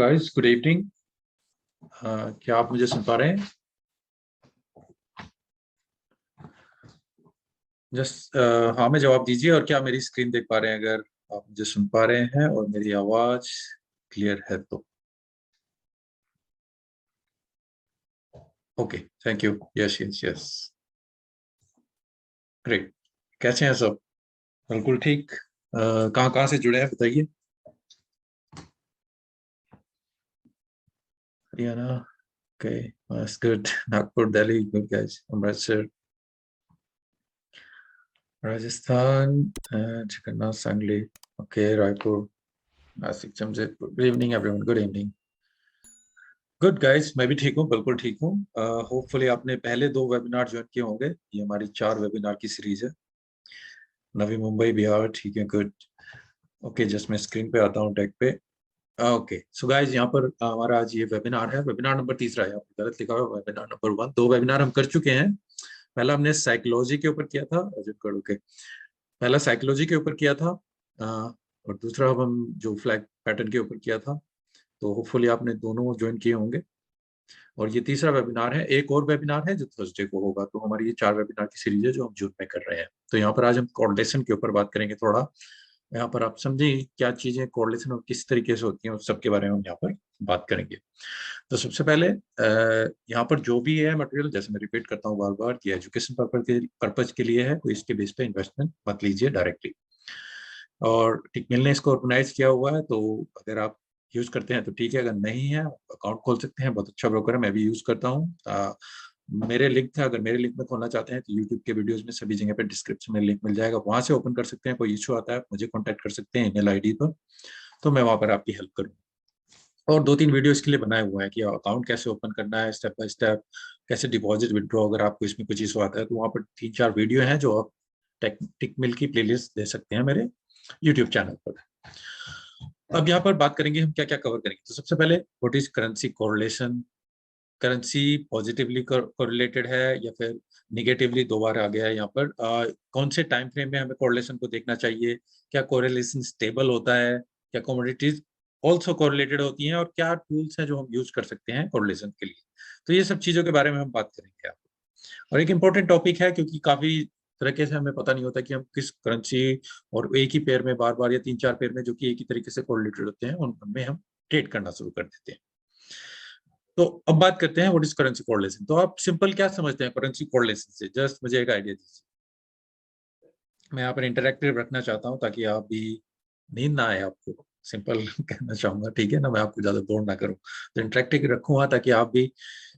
Guys, good evening. क्या आप मुझे सुन पा रहे हैं? जस्ट हाँ में जवाब दीजिए। और क्या मेरी स्क्रीन देख पा रहे हैं? अगर आप मुझे सुन पा रहे हैं और मेरी आवाज क्लियर है तो okay, thank you. Yes yes yes, great. कैसे हैं सब? बिल्कुल ठीक। कहाँ कहाँ से जुड़े हैं बताइए। हरियाणा, ओके, बस good. Nagpur, Delhi, good guys. Amritsar, Rajasthan, Jagannath, Sangli, okay, Raipur, Nashik, Jamshedpur. Good evening everyone, good evening. Good guys, मैं भी ठीक हूँ, बिल्कुल ठीक हूँ। होपफुली आपने पहले 2 वेबिनार ज्वाइन किए होंगे। ये हमारी 4 वेबिनार की सीरीज है। नवी मुंबई, बिहार, ठीक है, गुड। ओके, जस्ट मैं स्क्रीन पे आता हूँ टेक पे। ओके सो गाइस, यहाँ पर हमारा आज ये वेबिनार है, वेबिनार नंबर 3 है। आपने गलत लिखा हुआ है, वेबिनार नंबर 1। 2 वेबिनार हम कर चुके हैं। पहला हमने साइकोलॉजी के ऊपर किया था, अर्जुन कड़ू के। पहला साइकोलॉजी के ऊपर किया था, और दूसरा अब हम जो फ्लैग पैटर्न के ऊपर किया था। तो होपफुली आपने दोनों ज्वाइन किए होंगे। और ये तीसरा वेबिनार है। एक और वेबिनार है जो थर्सडे को होगा। तो हमारी ये 4 वेबिनार की सीरीज है जो हम जून में कर रहे हैं। तो यहाँ पर आज हम कोरिलेशन के ऊपर बात करेंगे थोड़ा। यहाँ पर आप समझें क्या चीजें कोरिलेशन और किस तरीके से होती हैं, उस सब के बारे में हम यहाँ पर बात करेंगे। तो सबसे पहले यहाँ पर जो भी है मटेरियल, जैसे मैं रिपीट करता हूँ बार बार, कि एजुकेशन पर्पज के लिए है, तो इसके बेस पे इन्वेस्टमेंट मत लीजिए डायरेक्टली। और टिकमिल ने इसको ऑर्गेनाइज किया हुआ है, तो अगर आप यूज करते हैं तो ठीक है, अगर नहीं है अकाउंट खोल सकते हैं। बहुत अच्छा ब्रोकर है, मैं भी यूज करता हूँ। मेरे लिंक था, अगर मेरे लिंक में खोलना चाहते हैं तो यूट्यूब के वीडियोस में सभी जगह पे डिस्क्रिप्शन में लिंक मिल जाएगा, वहां से ओपन कर सकते हैं। कोई इशू आता है मुझे कॉन्टैक्ट कर सकते हैं ईमेल आईडी पर, तो मैं वहां पर आपकी हेल्प करूँगा। और 2-3 वीडियो इसके लिए बनाए हुए हैं कि अकाउंट कैसे ओपन करना है स्टेप बाय स्टेप, कैसे डिपॉजिट विड्रॉ, अगर आपको इसमें कुछ इशू आता है तो वहाँ पर 3-4 वीडियो हैं जो आप टिकमिल की प्लेलिस्ट दे सकते हैं मेरे यूट्यूब चैनल पर। अब यहाँ पर बात करेंगे हम क्या क्या कवर करेंगे। तो सबसे पहले what is currency correlation. Currency positively correlated है या फिर निगेटिवली, 2 बार आ गया है यहाँ पर। कौन से टाइम फ्रेम में हमें कोरिलेशन को देखना चाहिए, क्या कोरिलेशन स्टेबल होता है, क्या कमोडिटीज ऑल्सो कोरिलेटेड होती हैं, और क्या टूल्स हैं जो हम यूज कर सकते हैं कोरिलेशन के लिए। तो ये सब चीजों के बारे में हम बात करेंगे। और एक इम्पोर्टेंट टॉपिक है, क्योंकि काफी तरीके से हमें पता नहीं होता कि हम किस करेंसी और एक ही पेयर में बार बार या 3-4 पेयर में जो कि एक ही तरीके से कोरिलेटेड होते हैं उनमें हम ट्रेड करना शुरू कर देते हैं। तो अब बात करते हैं व्हाट इज करेंसी कोरिलेशन। तो आप सिंपल क्या समझते हैं करेंसी कोरिलेशन से? जस्ट मुझे एक आइडिया दीजिए। मैं यहाँ पर इंटरेक्टिव रखना चाहता हूँ ताकि आप भी नींद ना आए आपको। सिंपल कहना चाहूंगा, ठीक है ना, मैं आपको ज्यादा बोर ना करूँ। तो इंटरेक्टिव रखूंगा ताकि आप भी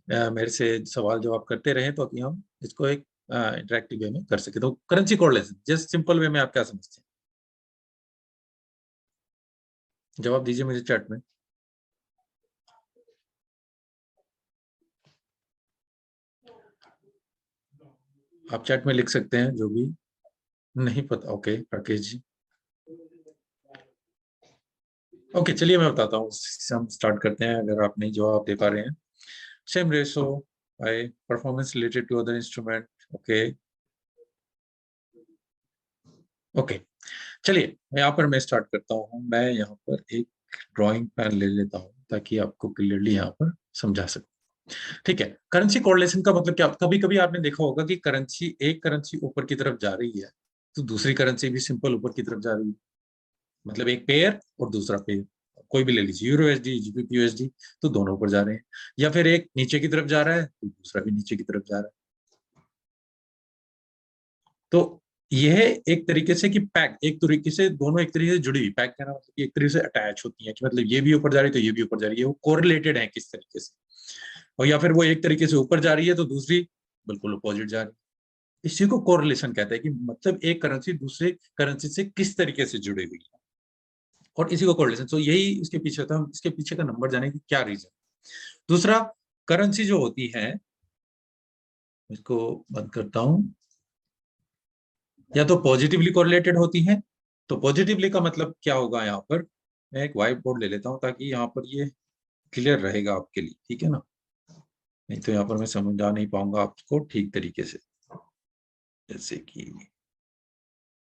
मेरे से सवाल जवाब करते रहें, तो कि हम इसको एक इंटरेक्टिव वे में कर सके। तो currency correlation just simple way में आप क्या समझते हैं? जवाब दीजिए मुझे चैट में। आप चैट में लिख सकते हैं जो भी नहीं पता। ओके राकेश जी, ओके चलिए मैं बताता हूँ। हम स्टार्ट करते हैं, अगर आप नहीं जवाब दे पा रहे हैं। Same ratio by performance related to other instrument. Okay okay, चलिए यहाँ पर मैं स्टार्ट करता हूँ। मैं यहाँ पर एक ड्राइंग पैन ले लेता हूँ ताकि आपको क्लियरली यहाँ पर समझा सकूं। ठीक है, करेंसी कोरिलेशन का मतलब क्या? कभी कभी आपने देखा होगा कि करेंसी, एक करेंसी ऊपर की तरफ जा रही है तो दूसरी करेंसी भी सिंपल ऊपर की तरफ जा रही है। मतलब एक पेयर और दूसरा पेयर, कोई भी ले लीजिए, यूरो एसडी, जीबीपी यूएसडी, तो दोनों ऊपर जा रहे हैं। या फिर एक नीचे की तरफ जा रहा है तो दूसरा भी नीचे की तरफ जा रहा है। तो यह एक तरीके से कि पैक, एक तरीके से दोनों एक तरीके से जुड़ी हुई, पैक कहना मतलब एक तरीके से अटैच होती है, कि मतलब ये भी ऊपर जा रही है तो ये भी ऊपर जा रही है, वो कोरिलेटेड है किस तरीके से। और या फिर वो एक तरीके से ऊपर जा रही है तो दूसरी बिल्कुल अपोजिट जा रही है। इसी को कोरिलेशन कहते हैं, कि मतलब एक करेंसी दूसरे करेंसी से किस तरीके से जुड़ी हुई है, और इसी को कोरिलेशन। तो यही इसके पीछे होता है। हम इसके पीछे का नंबर जाने की क्या रीजन। दूसरा, करेंसी जो होती है, इसको बंद करता हूं, या तो पॉजिटिवली कोरिलेटेड होती हैं। तो पॉजिटिवली का मतलब क्या होगा? यहाँ पर मैं एक व्हाइट बोर्ड ले लेता हूँ ताकि यहाँ पर ये क्लियर रहेगा आपके लिए, ठीक है ना, नहीं तो यहाँ पर मैं समझा नहीं पाऊंगा आपको ठीक तरीके से। जैसे कि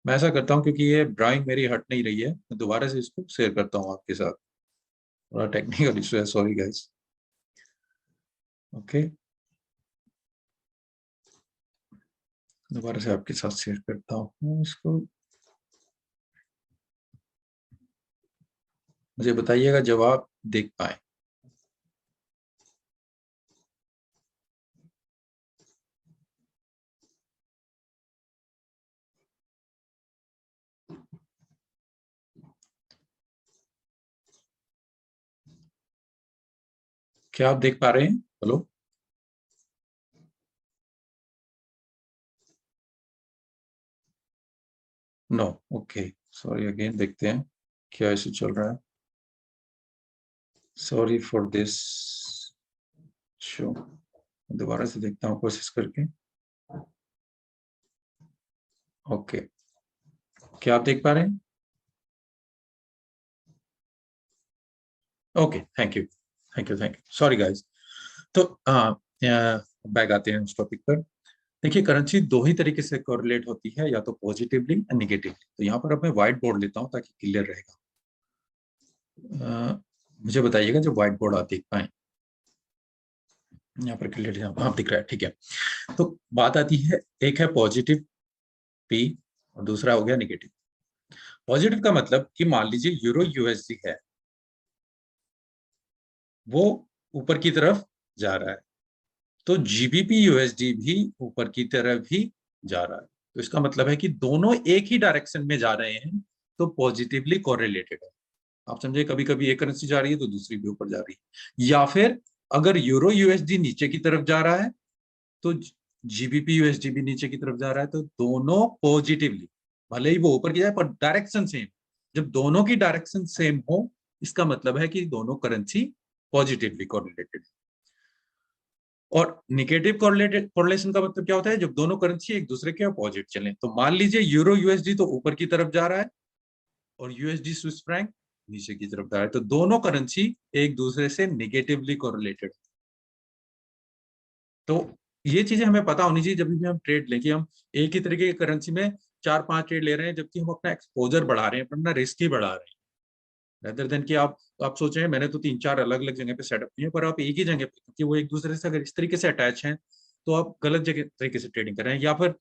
मैं ऐसा करता हूँ, क्योंकि ये ड्राइंग मेरी हट नहीं रही है, मैं दोबारा से इसको शेयर करता हूँ आपके साथ। थोड़ा टेक्निकल इशू है, सॉरी गाइस। ओके, दोबारा से आपके साथ शेयर करता हूँ इसको। मुझे बताइएगा जब आप देख पाए। क्या आप देख पा रहे हैं? Hello? No, okay, sorry again, देखते हैं क्या इशू चल रहा है। Sorry for this show. दोबारा से देखता हूँ कोशिश करके। ओके, क्या आप देख पा रहे हैं? Okay, thank you, thank you, thank you, sorry guys. तो बैक आते हैं उस टॉपिक पर। देखिए, करेंसी दो ही तरीके से कोरिलेट होती है, या तो पॉजिटिवली या निगेटिवली। तो यहाँ पर अब मैं व्हाइट बोर्ड लेता हूँ ताकि क्लियर रहेगा। मुझे बताइएगा जब व्हाइट बोर्ड आप देख पाए। यहाँ पर क्लियर, हाँ दिख रहा है, ठीक है। तो बात आती है, एक है पॉजिटिव पी और दूसरा हो गया निगेटिव। पॉजिटिव का मतलब कि मान लीजिए यूरो यूएसडी है, वो ऊपर की तरफ जा रहा है, तो जीबीपी यूएसडी भी ऊपर की तरफ ही जा रहा है। तो इसका मतलब है कि दोनों एक ही डायरेक्शन में जा रहे हैं, तो पॉजिटिवली कोरिलेटेड है। आप समझे, कभी कभी एक करेंसी जा रही है तो दूसरी भी ऊपर जा रही है। या फिर अगर यूरो यूएसडी नीचे की तरफ जा रहा है, तो जीबीपी यूएसडी भी नीचे की तरफ जा रहा है, तो दोनों पॉजिटिवली, भले ही वो ऊपर की जाए पर डायरेक्शन सेम। जब दोनों की डायरेक्शन सेम हो, इसका मतलब है कि दोनों करेंसी पॉजिटिवली कोरिलेटेड है। और निगेटिव कोरिलेशन का मतलब क्या होता है? जब दोनों करेंसी एक दूसरे के अपोजिट चलें। तो मान लीजिए यूरो यूएसडी तो ऊपर की तरफ जा रहा है और यूएसडी स्विस फ्रैंक नीचे की तरफ जा रहा है, तो दोनों करेंसी एक दूसरे से निगेटिवली कोरिलेटेड। तो ये चीजें हमें पता होनी चाहिए जब भी हम ट्रेड लें, कि हम एक ही तरीके की करेंसी में चार पांच ट्रेड ले रहे हैं, जबकि हम अपना एक्सपोजर बढ़ा रहे हैं, अपना रिस्क ही बढ़ा रहे हैं। रेदर देन कि आप सोच रहे हैं मैंने तो तीन चार अलग अलग जगह पे सेटअप किए हैं, पर आप एक ही जगह पे, क्योंकि वो एक दूसरे से अगर इस तरीके से अटैच हैं, तो आप गलत जगह तरीके से ट्रेडिंग कर रहे हैं। या फिर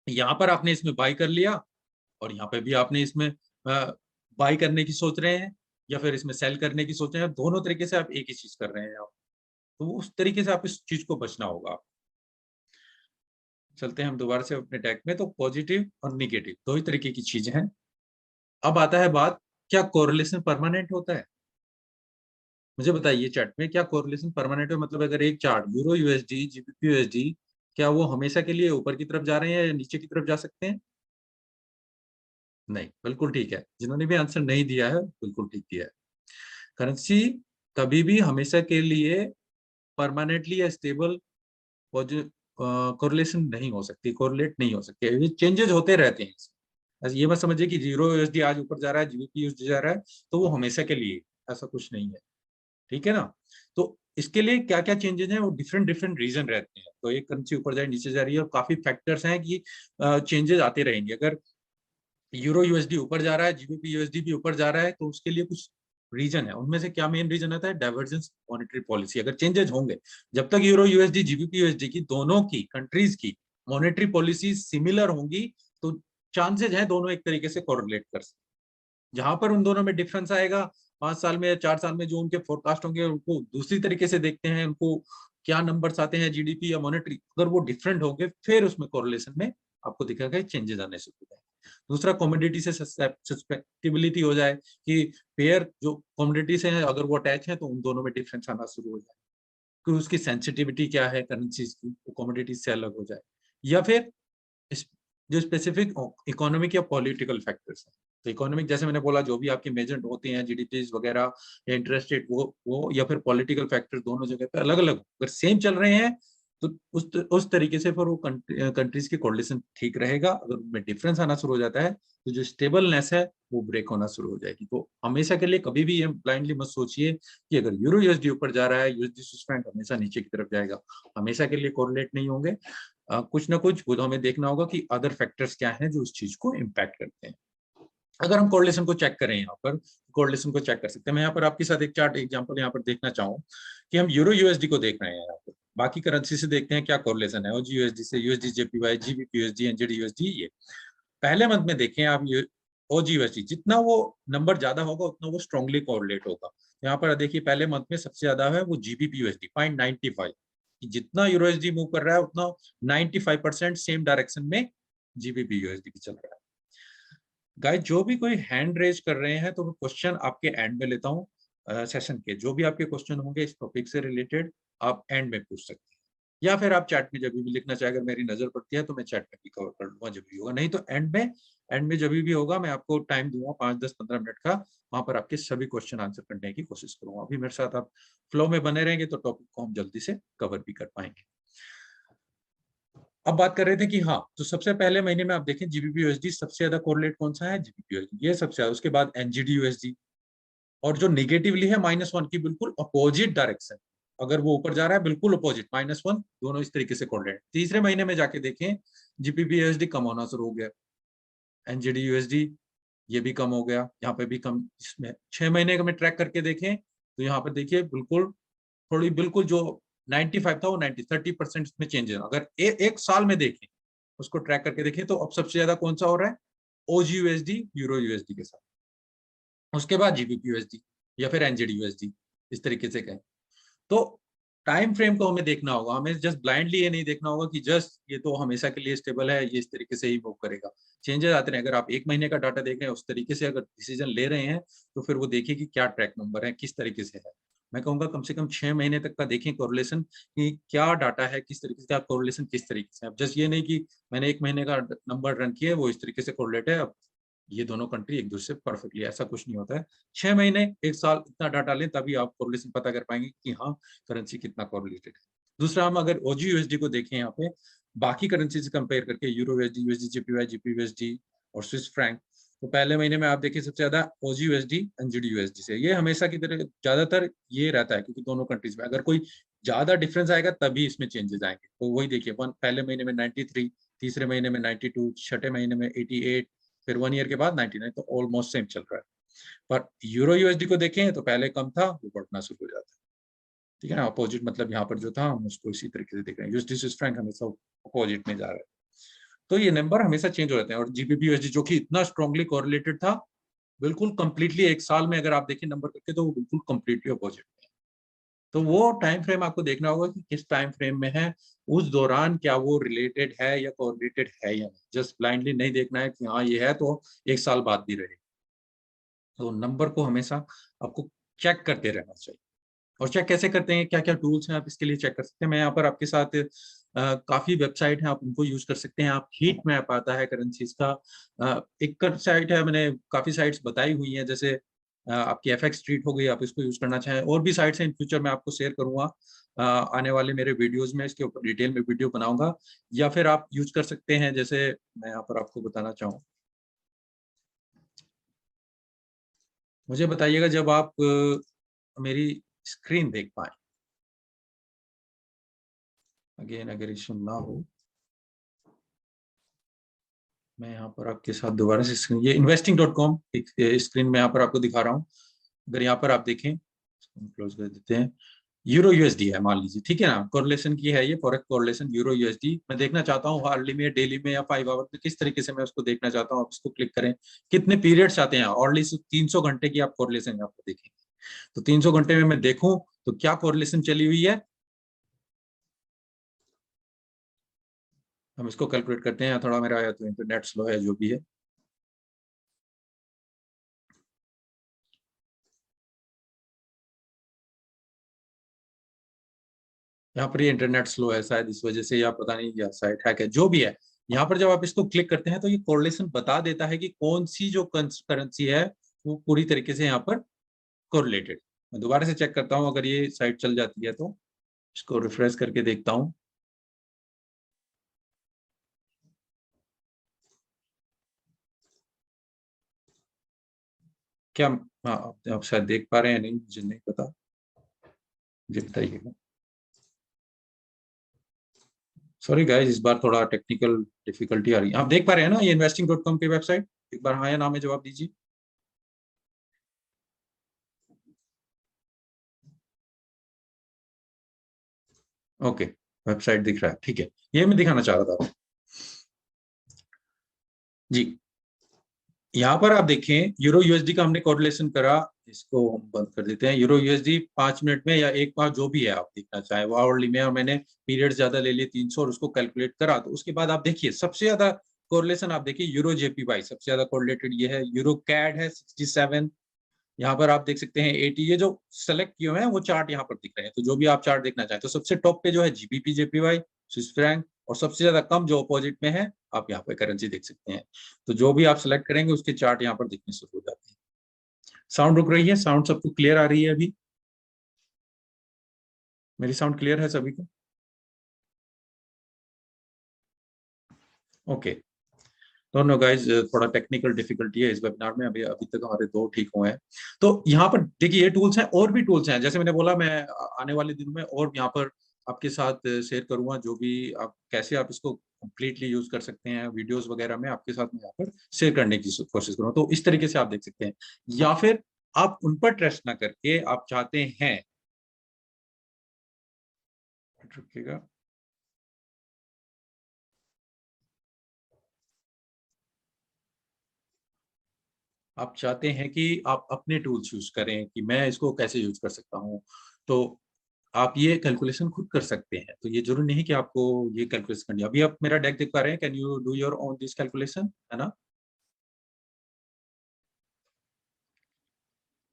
यहाँ पर आपने इसमें बाई कर लिया और यहाँ पे भी आपने इसमें बाई करने की सोच रहे हैं, या फिर इसमें सेल करने की सोच रहे हैं। दोनों तरीके से आप एक ही चीज कर रहे हैं आप। तो उस तरीके से आप इस चीज को बचना होगा। चलते हैं हम दोबारा से अपने टैग में। तो पॉजिटिव और निगेटिव दो ही तरीके की चीजें हैं। अब आता है बात, क्या कोरिलेशन परमानेंट होता है? मुझे बताइए चैट में, क्या कोरिलेशन परमानेंट है? मतलब अगर एक chart euro USD GBP USD, क्या वो हमेशा के लिए ऊपर की तरफ जा रहे हैं या नीचे की तरफ जा सकते हैं? नहीं, बिल्कुल ठीक है। जिन्होंने भी आंसर नहीं दिया है, बिल्कुल ठीक दिया है। करेंसी कभी भी हमेशा के लिए परमानेंटली या स्टेबल कोरिलेशन नहीं हो सकती, कोरिलेट नहीं हो सकती, ये चेंजेस होते रहते हैं। बस ये मत समझिए कि जीरो यूएसडी आज ऊपर जा रहा है, जीबीपी यूएसडी जा रहा है तो वो हमेशा के लिए, ऐसा कुछ नहीं है। ठीक है ना? तो इसके लिए क्या क्या चेंजेस हैं, वो डिफरेंट डिफरेंट रीजन रहते हैं। तो एक करेंसी ऊपर जा रही नीचे जा रही है, और काफी फैक्टर्स हैं कि चेंजेस आते रहेंगे। अगर यूरो यूएसडी ऊपर जा रहा है, जीबीपी यूएसडी भी ऊपर जा रहा है, तो उसके लिए कुछ रीजन है। उनमें से क्या मेन रीजन आता है? Divergence monetary policy. अगर चेंजेस होंगे, जब तक यूरो यूएसडी जीबीपी यूएसडी की दोनों की कंट्रीज की मॉनेटरी पॉलिसी सिमिलर होंगी, तो चांसेज है दोनों एक तरीके से कोरिलेट कर सकते। जहां पर उन दोनों में डिफरेंस आएगा, 5 साल में या 4 साल में जो उनके फोरकास्ट होंगे, उनको दूसरी तरीके से देखते हैं, उनको क्या नंबर्स आते हैं जीडीपी या मॉनेटरी, अगर वो डिफरेंट होंगे, फिर उसमें कोरिलेशन में आपको दिखेगा चेंजेस आने शुरू हो जाएंगे। दूसरा, कमोडिटी से सस्पेक्टिबिलिटी हो जाए कि पेयर जो कमोडिटी से है, अगर वो अटैच है, तो उन दोनों में डिफरेंस आना शुरू हो जाए कि उसकी सेंसिटिविटी क्या है करेंसीज की, वो कमोडिटी से अलग हो जाए। या फिर जो स्पेसिफिक इकोनॉमिक या पॉलिटिकल फैक्टर्स हैं। तो इकोनॉमिक, जैसे मैंने बोला, जो भी आपके मेजर होते हैं जीडीपी वगैरह या इंटरेस्ट रेट, वो या फिर पॉलिटिकल फैक्टर्स, दोनों जगह पे अलग अलग अगर सेम चल रहे हैं, तो उस तरीके से फिर वो कंट्रीज की कोरिलेशन ठीक रहेगा। अगर उनमें डिफरेंस आना शुरू हो जाता है, तो जो स्टेबलनेस है वो ब्रेक होना शुरू हो जाएगी। तो हमेशा के लिए कभी भी ये ब्लाइंडली मत सोचिए कि अगर यूरो यूएसडी ऊपर जा रहा है, यूएसडी स्विस फ्रैंक हमेशा नीचे की तरफ जाएगा। हमेशा के लिए कोरिलेट नहीं होंगे। कुछ ना कुछ वो हमें देखना होगा कि अदर फैक्टर्स क्या हैं जो उस चीज को इम्पैक्ट करते हैं। अगर हम कोरिलेशन को चेक करें, यहाँ पर कोरिलेशन को चेक कर सकते हैं। मैं यहाँ पर आपके साथ एक चार्ट एग्जांपल यहाँ पर देखना चाहूँ कि हम यूरो यूएसडी को देख रहे हैं, यहाँ पर बाकी करेंसी से देखते हैं क्या कोरिलेशन है, ओजी यूएसडी से, USD JPY, GBP USD, NZD USD. ये पहले मंथ में देखें आप, ये ओजी यूएसडी जितना वो नंबर ज्यादा होगा उतना वो स्ट्रांगली कोरिलेट होगा। यहाँ पर देखिए पहले मंथ में सबसे ज्यादा है वो जीबीपी यूएसडी 0.95, जितना यूरो यूएसडी मूव कर रहा है उतना 95% सेम डायरेक्शन में जीबीपी यूएसडी भी चल रहा है। गाइस जो भी कोई हैंड रेज कर रहे हैं तो क्वेश्चन आपके एंड में लेता हूँ, सेशन के जो भी आपके क्वेश्चन होंगे इस टॉपिक से रिलेटेड आप एंड में पूछ सकते हैं, या फिर आप चैट में जब भी लिखना चाहे, अगर मेरी नजर पड़ती है तो मैं चैट में भी कवर कर लूंगा जब भी होगा, नहीं तो एंड में जब भी होगा मैं आपको टाइम दूंगा 5, 10, 15 मिनट का, वहां पर आपके सभी क्वेश्चन आंसर करने की कोशिश करूंगा। अभी मेरे साथ आप फ्लो में बने रहेंगे तो टॉपिक को हम जल्दी से कवर भी कर पाएंगे। अब बात कर रहे थे कि हाँ, तो सबसे पहले महीने में आप देखें जीबीपी यूएसडी सबसे ज्यादा कोरिलेट कौन सा है, जीबीपी यूएसडी, ये सबसे ज्यादा। उसके बाद एनजीडी यूएसडी, और जो निगेटिवली है -1 की बिल्कुल अपोजिट डायरेक्शन, अगर वो ऊपर जा रहा है बिल्कुल अपोजिट -1, दोनों इस तरीके से कोरिलेट। तीसरे महीने में जाके देखें जीबीपी यूएसडी कम होना शुरू हो गया, एनजीडी यूएसडी ये भी कम हो गया, यहाँ पे भी कम। इसमें 6 महीने का में ट्रैक करके देखें तो यहाँ पर देखिए बिल्कुल थोड़ी बिल्कुल जो 95 था वो 30% इसमें चेंज है। अगर एक साल में देखें उसको ट्रैक करके देखें तो अब सबसे ज्यादा कौन सा हो रहा है, ओजी यूएसडी यूरो यूएसडी के साथ, उसके बाद जीबीपी यूएसडी या फिर एनजेडी यूएसडी, इस तरीके से कहें। तो टाइम फ्रेम को हमें देखना होगा, हमें जस्ट ब्लाइंडली ये नहीं देखना होगा कि जस्ट ये तो हमेशा के लिए स्टेबल है, ये इस तरीके से ही मूव करेगा। चेंजेस आते हैं, अगर आप 1 महीने का डाटा देख रहे हैं उस तरीके से अगर डिसीजन ले रहे हैं तो फिर वो देखिए कि क्या ट्रैक नंबर है, किस तरीके से है। मैं कहूंगा कम से कम 6 महीने तक का देखें कोरिलेशन कि क्या डाटा है, किस तरीके से कोरिलेशन किस तरीके से। अब जस्ट ये नहीं कि मैंने 1 महीने का नंबर रन किया वो इस तरीके से कोरिलेट है, अब ये दोनों कंट्री एक दूसरे से परफेक्टली, ऐसा कुछ नहीं होता है। 6 महीने, 1 साल इतना डाटा लें तभी आप कोरिलेशन पता कर पाएंगे कि हाँ करेंसी कितना कोरिलेटेड है। दूसरा, हम अगर ओजी यूएसडी को देखें यहाँ पे बाकी करेंसी से कंपेयर करके, euro USD, USD JPY, GP USD और स्विस फ्रैंक, तो पहले महीने में आप देखिए सबसे ज्यादा ओजी यूएसडी एनजीडी यूएसडी से, ये हमेशा की तरह ज्यादातर ये रहता है, क्योंकि दोनों कंट्रीज में अगर कोई ज्यादा डिफरेंस आएगा तभी इसमें चेंजेस आएंगे। तो वही देखिए पहले महीने में 93, तीसरे महीने में 92, छठे महीने में 88, फिर 1 ईयर के बाद 99, तो ऑलमोस्ट सेम चल रहा है। पर यूरो यूएसडी को देखें तो पहले कम था वो बढ़ना शुरू हो जाता है, ठीक है ना, अपोजिट, मतलब यहाँ पर जो था हम उसको इसी तरीके से देख रहे हैं, यूएसडी स्विस फ्रैंक हमेशा अपोजिट में जा रहा है। तो ये नंबर हमेशा चेंज हो जाते हैं। और जीबीपी यूएसडी जो कि इतना स्ट्रांगली कोरिलेटेड था, बिल्कुल कंप्लीटली एक साल में अगर आप देखें नंबर करके तो वो बिल्कुल कंप्लीटली अपोजिट में है। तो वो टाइम फ्रेम आपको देखना होगा कि किस टाइम फ्रेम में है, उस दौरान क्या वो रिलेटेड है या कोरिलेटेड है या नहीं। जस्ट ब्लाइंडली नहीं देखना है कि हाँ ये है तो 1 साल बाद भी रहे। तो नंबर को हमेशा आपको चेक करते रहना चाहिए। और चेक कैसे करते हैं, क्या क्या टूल्स हैं आप इसके लिए चेक कर सकते हैं। मैं यहाँ पर आपके साथ काफी वेबसाइट है, आप उनको यूज कर सकते हैं। आप हीट मैप आता है करेंसीज का, एक साइट है, मैंने काफी साइट्स बताई हुई हैं, जैसे आपकी एफएक्स स्ट्रीट हो गई, आप इसको यूज करना चाहें। और भी साइट्स हैं, इन फ्यूचर में आपको शेयर करूंगा आने वाले मेरे वीडियोज में, इसके ऊपर डिटेल में वीडियो बनाऊंगा। या फिर आप यूज कर सकते हैं, जैसे मैं यहाँ पर आपको बताना चाहूँ, मुझे बताइएगा जब आप मेरी स्क्रीन देख पाए, अगेन अगर इशू ना हो, मैं यहाँ पर आपके साथ दोबारा से स्क्रीन, ये investing.com स्क्रीन में यहाँ पर आपको दिखा रहा हूँ। अगर यहाँ पर आप देखें, क्लोज कर देते हैं, यूरो यूएसडी है मान लीजिए, ठीक है ना, कोरिलेशन की है ये, फॉरेक्स कोरिलेशन यूरो यूएसडी। मैं देखना चाहता हूँ हार्डली में, डेली में या 5 आवर में, किस तरीके से मैं उसको देखना चाहता हूँ। आप इसको क्लिक करें, कितने पीरियड्स आते हैं, ऑनली 300 घंटे की आप कोरिलेशन यहाँ पर देखेंगे। तो 300 घंटे में मैं देखूं तो क्या कोरिलेशन चली हुई है, हम इसको कैलकुलेट करते हैं। थोड़ा मेरा तो इंटरनेट स्लो है, जो भी है। यहाँ पर ये इंटरनेट स्लो है शायद, इस वजह से, या पता नहीं, या साइट हैक है, जो भी है। यहाँ पर जब आप इसको क्लिक करते हैं तो ये कोरिलेशन बता देता है कि कौन सी जो करेंसी है वो पूरी तरीके से यहाँ पर कोरिलेटेड। मैं दोबारा से चेक करता हूँ, अगर ये साइट चल जाती है तो इसको रिफ्रेश करके देखता हूँ। क्या हाँ, आप शायद देख पा रहे हैं, नहीं मुझे नहीं पता, मुझे बताइएगा। सॉरी गाइस, इस बार थोड़ा टेक्निकल डिफिकल्टी आ रही है। आप देख पा रहे हैं ना, ये investing.com की वेबसाइट, एक बार हाँ या ना में जवाब दीजिए। ओके, वेबसाइट दिख रहा है, ठीक है, ये मैं दिखाना चाह रहा था जी। यहाँ पर आप देखें यूरो यूएसडी का हमने कोरिलेशन करा, इसको हम बंद कर देते हैं। यूरो यूएसडी 5 मिनट में या एक बार जो भी है आप देखना चाहें वो आवरली में, और मैंने पीरियड ज्यादा ले लिए 300 और उसको कैलकुलेट करा। तो उसके बाद आप देखिए सबसे ज्यादा कोरिलेशन आप देखिए यूरो जेपीवाई सबसे ज्यादा कोरिलेटेड ये है। यूरो कैड है 67, यहाँ पर आप देख सकते हैं 80। ये जो सेलेक्ट किए हुए हैं वो चार्ट यहाँ पर दिख रहे हैं, तो जो भी आप चार्ट देखना चाहें तो सबसे टॉप पे जो है जीबीपी जेपीवाई स्विस फ्रैंक, और सबसे ज्यादा कम जो अपोजिट में है आप यहाँ पे करेंसी देख सकते हैं। तो जो भी आप सेलेक्ट करेंगे उसके चार्ट यहाँ पर दिखने शुरू हो जाते हैं। साउंड रुक रही है, साउंड सबको क्लियर आ रही है अभी? मेरी साउंड क्लियर है सभी को? ओके, दोनों गाइज थोड़ा टेक्निकल डिफिकल्टी है इस वेबिनार में, अभी अभी तक हमारे 2 ठीक हुए हैं। तो यहाँ पर देखिए ये टूल्स हैं, और भी टूल्स हैं, जैसे मैंने बोला मैं आने वाले दिनों में और यहाँ पर आपके साथ शेयर करूंगा, जो भी आप कैसे आप इसको कंप्लीटली यूज कर सकते हैं वीडियोस वगैरह में आपके साथ मैं यहाँ पर शेयर करने की कोशिश करूंगा। तो इस तरीके से आप देख सकते हैं, या फिर आप उन पर ट्रस्ट ना करके आप चाहते हैं, रुकिएगा, आप चाहते हैं कि आप अपने टूल्स यूज करें कि मैं इसको कैसे यूज कर सकता हूँ, तो आप ये कैलकुलेशन खुद कर सकते हैं। तो ये जरूरी नहीं कि आपको ये कैलकुलेशन करनी है। अभी आप मेरा डेक देख पा रहे हैं, can you do your own this calculation, है ना?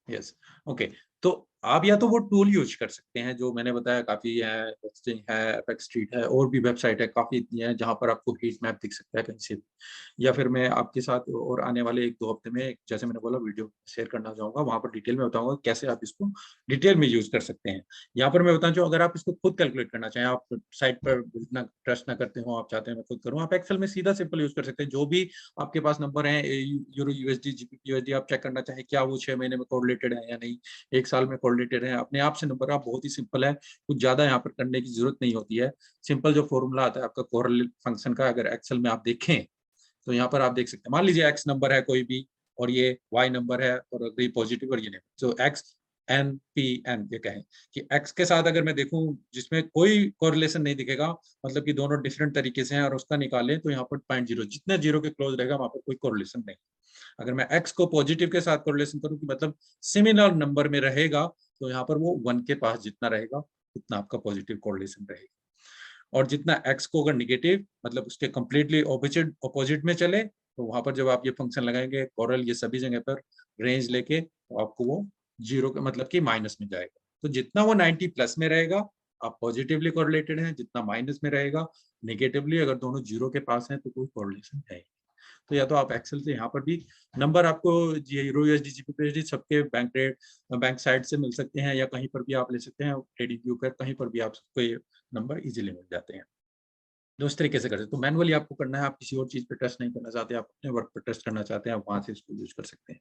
Yes, okay. तो आप या तो वो टूल यूज कर सकते हैं जो मैंने बताया, काफी है, एक्सचेंज है, एपेक्स स्ट्रीट है, और भी वेबसाइट है काफी इतनी है जहां पर आपको हीट मैप दिख सकता है कहीं से भी। या फिर मैं आपके साथ और आने वाले 1-2 हफ्ते में जैसे मैंने बोला वीडियो शेयर करना चाहूंगा, वहां पर डिटेल में बताऊंगा कैसे आप इसको डिटेल में यूज कर सकते हैं। यहाँ पर मैं बताऊं जो अगर आप इसको खुद कैलकुलेट करना चाहें, आप साइट पर इतना ट्रस्ट ना करते हो, आप चाहते हैं मैं खुद करूँ, आप एक्सेल में सीधा सिंपल यूज कर सकते हैं। जो भी आपके पास नंबर है यूरो यूएसडी जीबीपी यूएसडी, आप चेक करना चाहें क्या वो 6 महीने में कोरिलेटेड है या नहीं, 1 साल में कोरिलेटेड है, अपने आप से नंबर आप, बहुत ही सिंपल है, कुछ ज्यादा यहाँ पर करने की जरूरत नहीं होती है। सिंपल जो फॉर्मूला आता है आपका कोरिलेट फंक्शन का, अगर एक्सेल में आप देखें तो यहाँ पर आप देख सकते हैं, मान लीजिए एक्स नंबर है कोई भी और ये वाई नंबर है और अगर ये पॉजिटिव और ये नेगेटिव, तो एक्स एन पी एन ये कहें कि एक्स के साथ अगर मैं देखूं जिसमें कोई कोरिलेशन नहीं दिखेगा, मतलब कि दोनों डिफरेंट तरीके से हैं, और उसका निकालें तो यहाँ पर 0.0, जितना जीरो के क्लोज रहेगा वहां पर कोई कोरिलेशन नहीं। अगर मैं एक्स को पॉजिटिव के साथ कोरिलेशन करूं कि मतलब सिमिलर नंबर में रहेगा, तो यहाँ पर वो 1 के पास जितना रहेगा उतना आपका पॉजिटिव कोरिलेशन रहेगा। और जितना एक्स को अगर निगेटिव मतलब उसके कंप्लीटली ऑपोजिट ऑपोजिट में चले, तो वहां पर जब आप ये फंक्शन लगाएंगे कॉरल ये सभी जगह पर रेंज लेके, तो आपको वो जीरो का मतलब कि माइनस में जाएगा। तो जितना वो 90 प्लस में रहेगा आप पॉजिटिवली कोरिलेटेड हैं, जितना माइनस में रहेगा निगेटिवली, अगर दोनों जीरो के पास है तो कोई कोरिलेशन है। तो या तो आप एक्सेल से यहाँ पर भी नंबर आपको यूरो यूएसडी जीबीपीएसडी सबके बैंक रेट बैंक साइट से मिल सकते हैं, या कहीं पर भी आप ले सकते हैं ट्रेडिंग व्यू कर, कहीं पर भी आप सबको ये नंबर इजीली मिल जाते हैं। तो उस तरीके से कर सकते हैं। तो मैनुअली आपको करना है, आप किसी और चीज पे ट्रस्ट नहीं करना चाहते, आप अपने वर्क पे ट्रस्ट करना चाहते हैं, आप वहां से इसको यूज कर सकते हैं।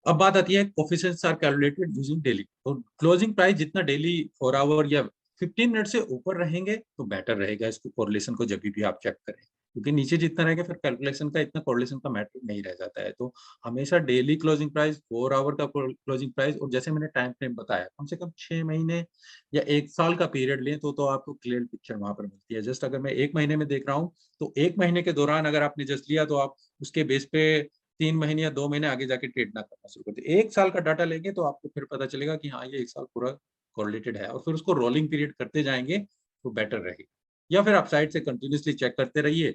अब बात आती है coefficients are calculated using daily. तो क्लोजिंग प्राइस जितना डेली 4 आवर या 15 मिनट से ऊपर रहेंगे तो बेटर रहेगा इसको कोरिलेशन को जब भी आप चेक करें, क्योंकि नीचे जितना रहेगा फिर कैलकुलेशन का इतना कोरिलेशन का मैटर नहीं रह जाता है। तो हमेशा डेली क्लोजिंग प्राइस, 4 आवर का क्लोजिंग प्राइस, और जैसे मैंने टाइम फ्रेम बताया कम से कम 6 महीने या 1 साल का पीरियड लें तो आपको क्लियर पिक्चर वहां पर मिलती है। जस्ट अगर मैं 1 महीने में देख रहा हूँ तो 1 महीने के दौरान अगर आपने जस्ट लिया तो आप उसके बेस पे 3 महीने या 2 महीने आगे जाके ट्रेड ना करना शुरू कर दे। 1 साल का डाटा लेंगे तो आपको फिर पता चलेगा कि हाँ ये 1 साल पूरा कोरिलेटेड है, और फिर उसको रोलिंग पीरियड करते जाएंगे तो बेटर रहेगा। या फिर आप साइड से कंटिन्यूसली चेक करते रहिए,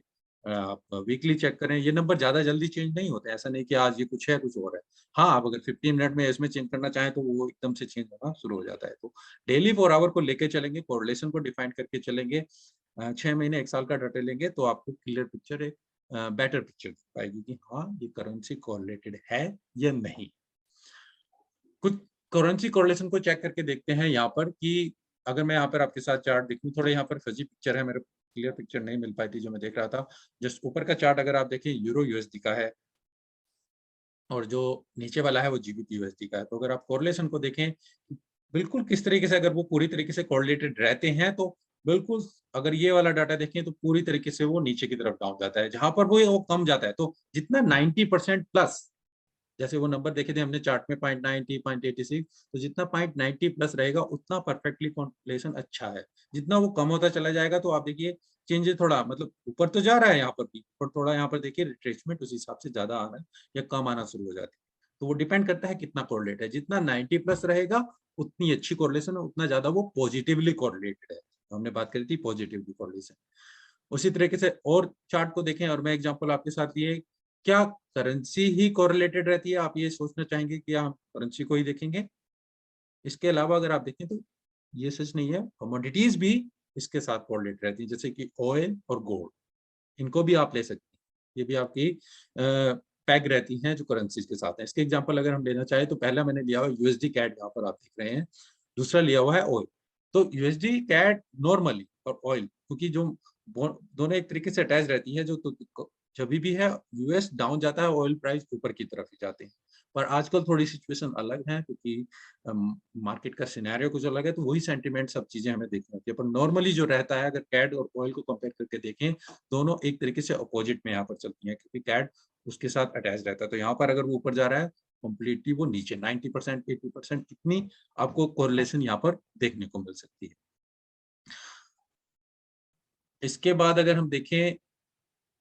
आप वीकली चेक करें, ये नंबर ज्यादा जल्दी चेंज नहीं होते, ऐसा नहीं कि आज ये कुछ है कुछ और है। हाँ, आप अगर 15 मिनट में इसमें चेंज करना चाहें तो वो एकदम से चेंज होना शुरू हो जाता है। तो डेली 4 आवर को लेके चलेंगे, कोरिलेशन को डिफाइन करके चलेंगे, 6 महीने 1 साल का डाटा लेंगे तो आपको क्लियर पिक्चर, एक बेटर पिक्चर दिख पाएगी कि हाँ ये करेंसी कोरिलेटेड है या नहीं। कुछ करेंसी कोरिलेशन को चेक करके देखते हैं यहाँ पर कि अगर मैं यहाँ पर आपके साथ चार्ट देखूं, थोड़ा यहाँ पर फजी पिक्चर है, मेरे क्लियर पिक्चर नहीं मिल पाई थी जो मैं देख रहा था। जस्ट ऊपर का चार्ट अगर आप देखें यूरो यूएसडी का है, और जो नीचे वाला है वो जीबीपी यूएसडी का है। तो अगर आप कोरिलेशन को देखें बिल्कुल किस तरीके से, अगर वो पूरी तरीके से कोरिलेटेड रहते हैं तो बिल्कुल अगर ये वाला डाटा देखें तो पूरी तरीके से वो नीचे की तरफ डाउन जाता है, जहां पर वो कम जाता है। तो जितना 90% प्लस, जैसे वो नंबर देखे थे हमने चार्ट में 0.90 0.86, तो जितना 0.90 प्लस रहेगा उतना परफेक्टली कॉर्लेशन अच्छा है। जितना वो कम होता चला जाएगा तो आप देखिए चेंजेस थोड़ा मतलब ऊपर तो जा रहा है यहाँ पर भी, पर थोड़ा यहाँ पर देखिए रिट्रेसमेंट उस हिसाब से ज्यादा आ रहा है या कम आना शुरू हो जाती है। तो वो डिपेंड करता है कितना कोरिलेट है। जितना 90 प्लस रहेगा उतनी अच्छी कोरिलेशन है, उतना ज्यादा वो पॉजिटिवली कोरिलेटेड है। तो हमने बात करी थी पॉजिटिवली कोरिलेशन। उसी तरीके से और चार्ट को देखें, और मैं एग्जांपल आपके साथ ये, क्या करेंसी ही कोरिलेटेड रहती है? आप ये सोचना चाहेंगे कि हम करेंसी को ही देखेंगे? इसके अलावा अगर आप देखें तो ये सच नहीं है, कमोडिटीज भी इसके साथ कोरिलेट रहती है, जैसे कि ऑयल और गोल्ड, इनको भी आप ले सकते हैं। ये भी आपकी पैग रहती हैं जो करेंसीज के साथ है। इसके एग्जांपल अगर हम लेना चाहें तो पहला मैंने लिया हुआ यूएसडी कैड, यहाँ पर आप देख रहे हैं। दूसरा लिया हुआ है ऑयल। तो यूएसडी कैड नॉर्मली और ऑयल, क्योंकि जो दोनों एक तरीके से अटैच रहती है, जो तो जब भी है यूएस डाउन जाता है ऑयल प्राइस ऊपर की तरफ ही जाते हैं। पर आजकल थोड़ी सिचुएशन अलग है, क्योंकि मार्केट का सिनेरियो कुछ अलग है, तो वही सेंटीमेंट सब चीजें हमें देखनी होती है। पर नॉर्मली जो रहता है, अगर कैड और ऑयल को कंपेयर करके देखें, दोनों एक तरीके से अपोजिट में यहाँ पर चलती है, क्योंकि कैड उसके साथ अटैच रहता है। तो यहाँ पर अगर वो ऊपर जा रहा है कंप्लीटली वो नीचे 90% 80% इतनी आपको कोरिलेशन यहाँ पर देखने को मिल सकती है। इसके बाद अगर हम देखें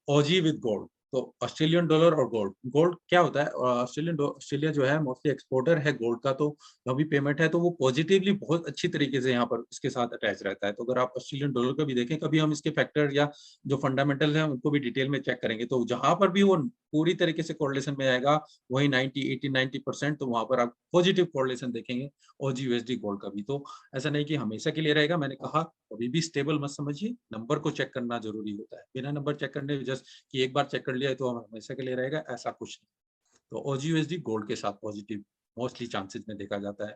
ऑजी विद गोल्ड, तो ऑस्ट्रेलियन डॉलर और गोल्ड। गोल्ड क्या होता है, ऑस्ट्रेलिया जो है मोस्टली एक्सपोर्टर है गोल्ड का, तो जो भी पेमेंट है तो वो पॉजिटिवली बहुत अच्छी तरीके से यहाँ पर इसके साथ अटैच रहता है। तो अगर आप ऑस्ट्रेलियन डॉलर का भी देखें, कभी हम इसके फैक्टर या जो फंडामेंटल है उनको भी डिटेल में चेक करेंगे, तो जहां पर भी वो पूरी तरीके से कोरिलेशन में आएगा वही 90 80 90%, तो वहां पर आप पॉजिटिव कोरिलेशन देखेंगे ऑजी यूएसडी गोल्ड का भी। तो ऐसा नहीं कि हमेशा के लिए रहेगा, मैंने कहा कभी भी स्टेबल मत समझिए, नंबर को चेक करना जरूरी होता है। बिना नंबर चेक करने जस्ट कि एक बार चेक कर लिया है तो हम हमेशा के लिए रहेगा, ऐसा कुछ नहीं। तो ओजीयूएसडी गोल्ड के साथ पॉजिटिव मोस्टली चांसेस में देखा जाता है।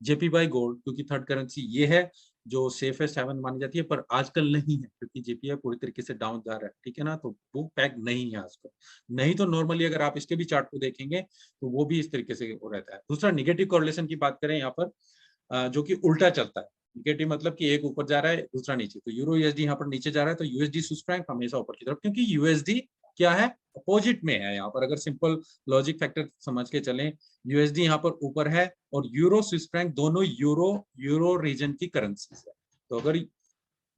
जेपीवाई गोल्ड, क्योंकि थर्ड करेंसी ये है जो सेफेस्ट हेवन मानी जाती है, पर आजकल नहीं है, क्योंकि जेपीआई पूरी तरीके से डाउन जा रहा है, ठीक है ना, तो वो पैक नहीं है आजकल। नहीं तो नॉर्मली अगर आप इसके भी चार्ट को देखेंगे तो वो भी इस तरीके से हो रहता है। दूसरा निगेटिव कोरिलेशन की बात करें यहाँ पर, जो कि उल्टा चलता है। निगेटिव मतलब कि एक ऊपर जा रहा है दूसरा नीचे, तो यूरो यूएसडी यहाँ पर नीचे जा रहा है, तो यूएसडी स्विस फ्रैंक हमेशा ऊपर की तरफ, क्योंकि यूएसडी क्या है, अपोजिट में है। यहाँ पर अगर सिंपल लॉजिक फैक्टर समझ के चलें, यूएसडी यहाँ पर ऊपर है और यूरो स्विस फ्रैंक दोनों यूरो रीजन की करेंसीज है। तो अगर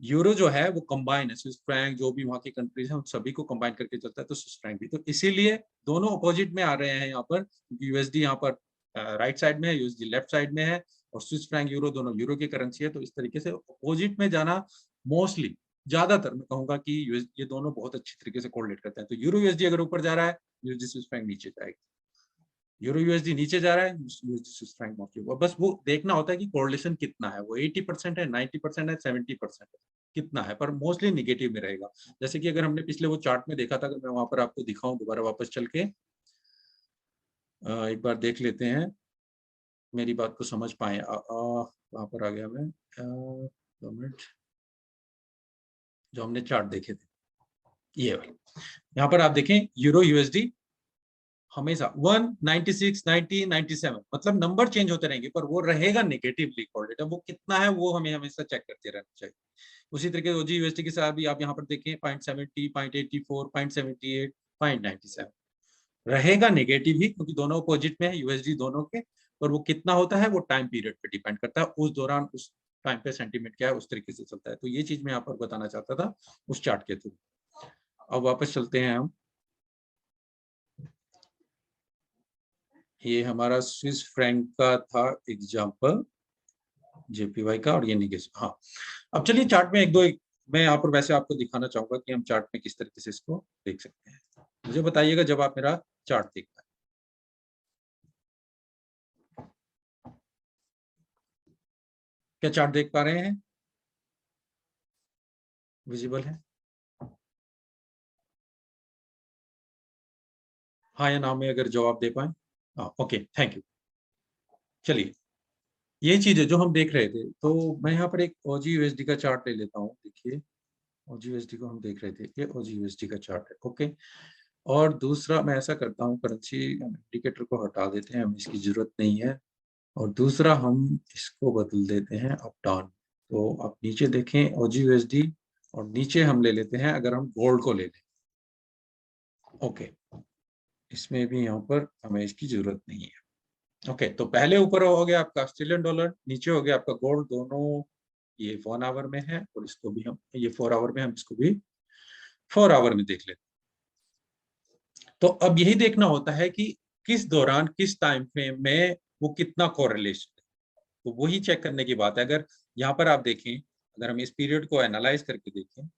यूरो जो है वो कंबाइन है, स्विस फ्रैंक जो भी वहां की कंट्रीज है उन सभी को कंबाइन करके चलता है, तो स्विस फ्रैंक भी। तो इसीलिए दोनों अपोजिट में आ रहे हैं यहाँ पर, क्योंकि यूएसडी यहाँ पर राइट साइड में है, यूएसडी लेफ्ट साइड में है, और स्विस फ्रैंक यूरो दोनों यूरो की करेंसी है। तो इस तरीके से अपोजिट में जाना मोस्टली, ज्यादातर मैं कहूंगा कि ये दोनों बहुत अच्छी तरीके से कोरिलेट करते हैं। तो यूरो यूएसडी अगर ऊपर जा रहा है, यूएसडी स्विस फ्रैंक नीचे जाएगा। यूरो यूएसडी नीचे जा रहा है, यूएसडी स्विस फ्रैंक नीचे। बस वो देखना होता है कि कोरिलेशन कितना है, वो 80% है, 90% है, 70% है, कितना है, पर मोस्टली निगेटिव में रहेगा। जैसे कि अगर हमने पिछले वो चार्ट में देखा था, अगर मैं वहां पर आपको दिखाऊं दोबारा वापस चल के, एक बार देख लेते हैं, मेरी बात को समझ पाए। वहां पर आ गया मैं, 2 मिनट, जो हमने चार्ट देखे थे ये वाले, यहाँ पर आप देखें यूरो यूएसडी हमेशा 196 90 97, मतलब नंबर चेंज होते रहेंगे पर वो रहेगा नेगेटिवली कोरिलेटेड। वो कितना है वो हमें हमेशा चेक करते रहना चाहिए। उसी तरीके से ओजी यूएसडी के साथ भी आप यहाँ पर देखें 0.70 0.84 0.78 0.97 रहेगा नेगेटिव ही, क्योंकि दोनों अपोजिट में है यूएसडी दोनों के। पर वो कितना होता है वो टाइम पीरियड पे डिपेंड करता है, उस दौरान उस टाइम पे सेंटीमेंट क्या है उस तरीके से चलता है। तो ये चीज मैं यहाँ पर बताना चाहता था उस चार्ट के थ्रू। अब वापस चलते हैं हम, ये हमारा स्विस फ्रैंक का था एग्जाम्पल जेपीवाई का, और ये निगेटिव। हाँ, अब चलिए चार्ट में मैं यहाँ पर वैसे आपको दिखाना चाहूंगा कि हम चार्ट में किस तरीके से इसको देख सकते हैं। मुझे बताइएगा जब आप मेरा चार्ट देख पाए। क्या चार्ट देख पा रहे हैं? विजिबल है? हाँ या ना में अगर जवाब दे पाए। हाँ, ओके, थैंक यू। चलिए, ये चीज है जो हम देख रहे थे, तो मैं यहाँ पर एक ओजी यूएसडी का चार्ट ले लेता हूँ। देखिए, ओजी यूएसडी को हम देख रहे थे, ये ओजी यूएसडी का चार्ट है, ओके। और दूसरा मैं ऐसा करता हूँ, करेंसी इंडिकेटर को हटा देते हैं, हमें इसकी जरूरत नहीं है। और दूसरा हम इसको बदल देते हैं अप डाउन। तो आप नीचे देखें OGUSD, और नीचे हम ले लेते हैं अगर हम गोल्ड को ले लें। ओके, इसमें भी यहाँ पर हमें इसकी जरूरत नहीं है। ओके, तो पहले ऊपर हो गया आपका ऑस्ट्रेलियन डॉलर, नीचे हो गया आपका गोल्ड, दोनों ये 1 आवर में है, और इसको भी हम, ये 4 आवर में, हम इसको भी 4 आवर में देख लेते हैं। तो अब यही देखना होता है कि किस दौरान, किस टाइम फ्रेम में वो कितना कोरिलेशन है, तो वही चेक करने की बात है। अगर यहाँ पर आप देखें, अगर हम इस पीरियड को एनालाइज करके देखें,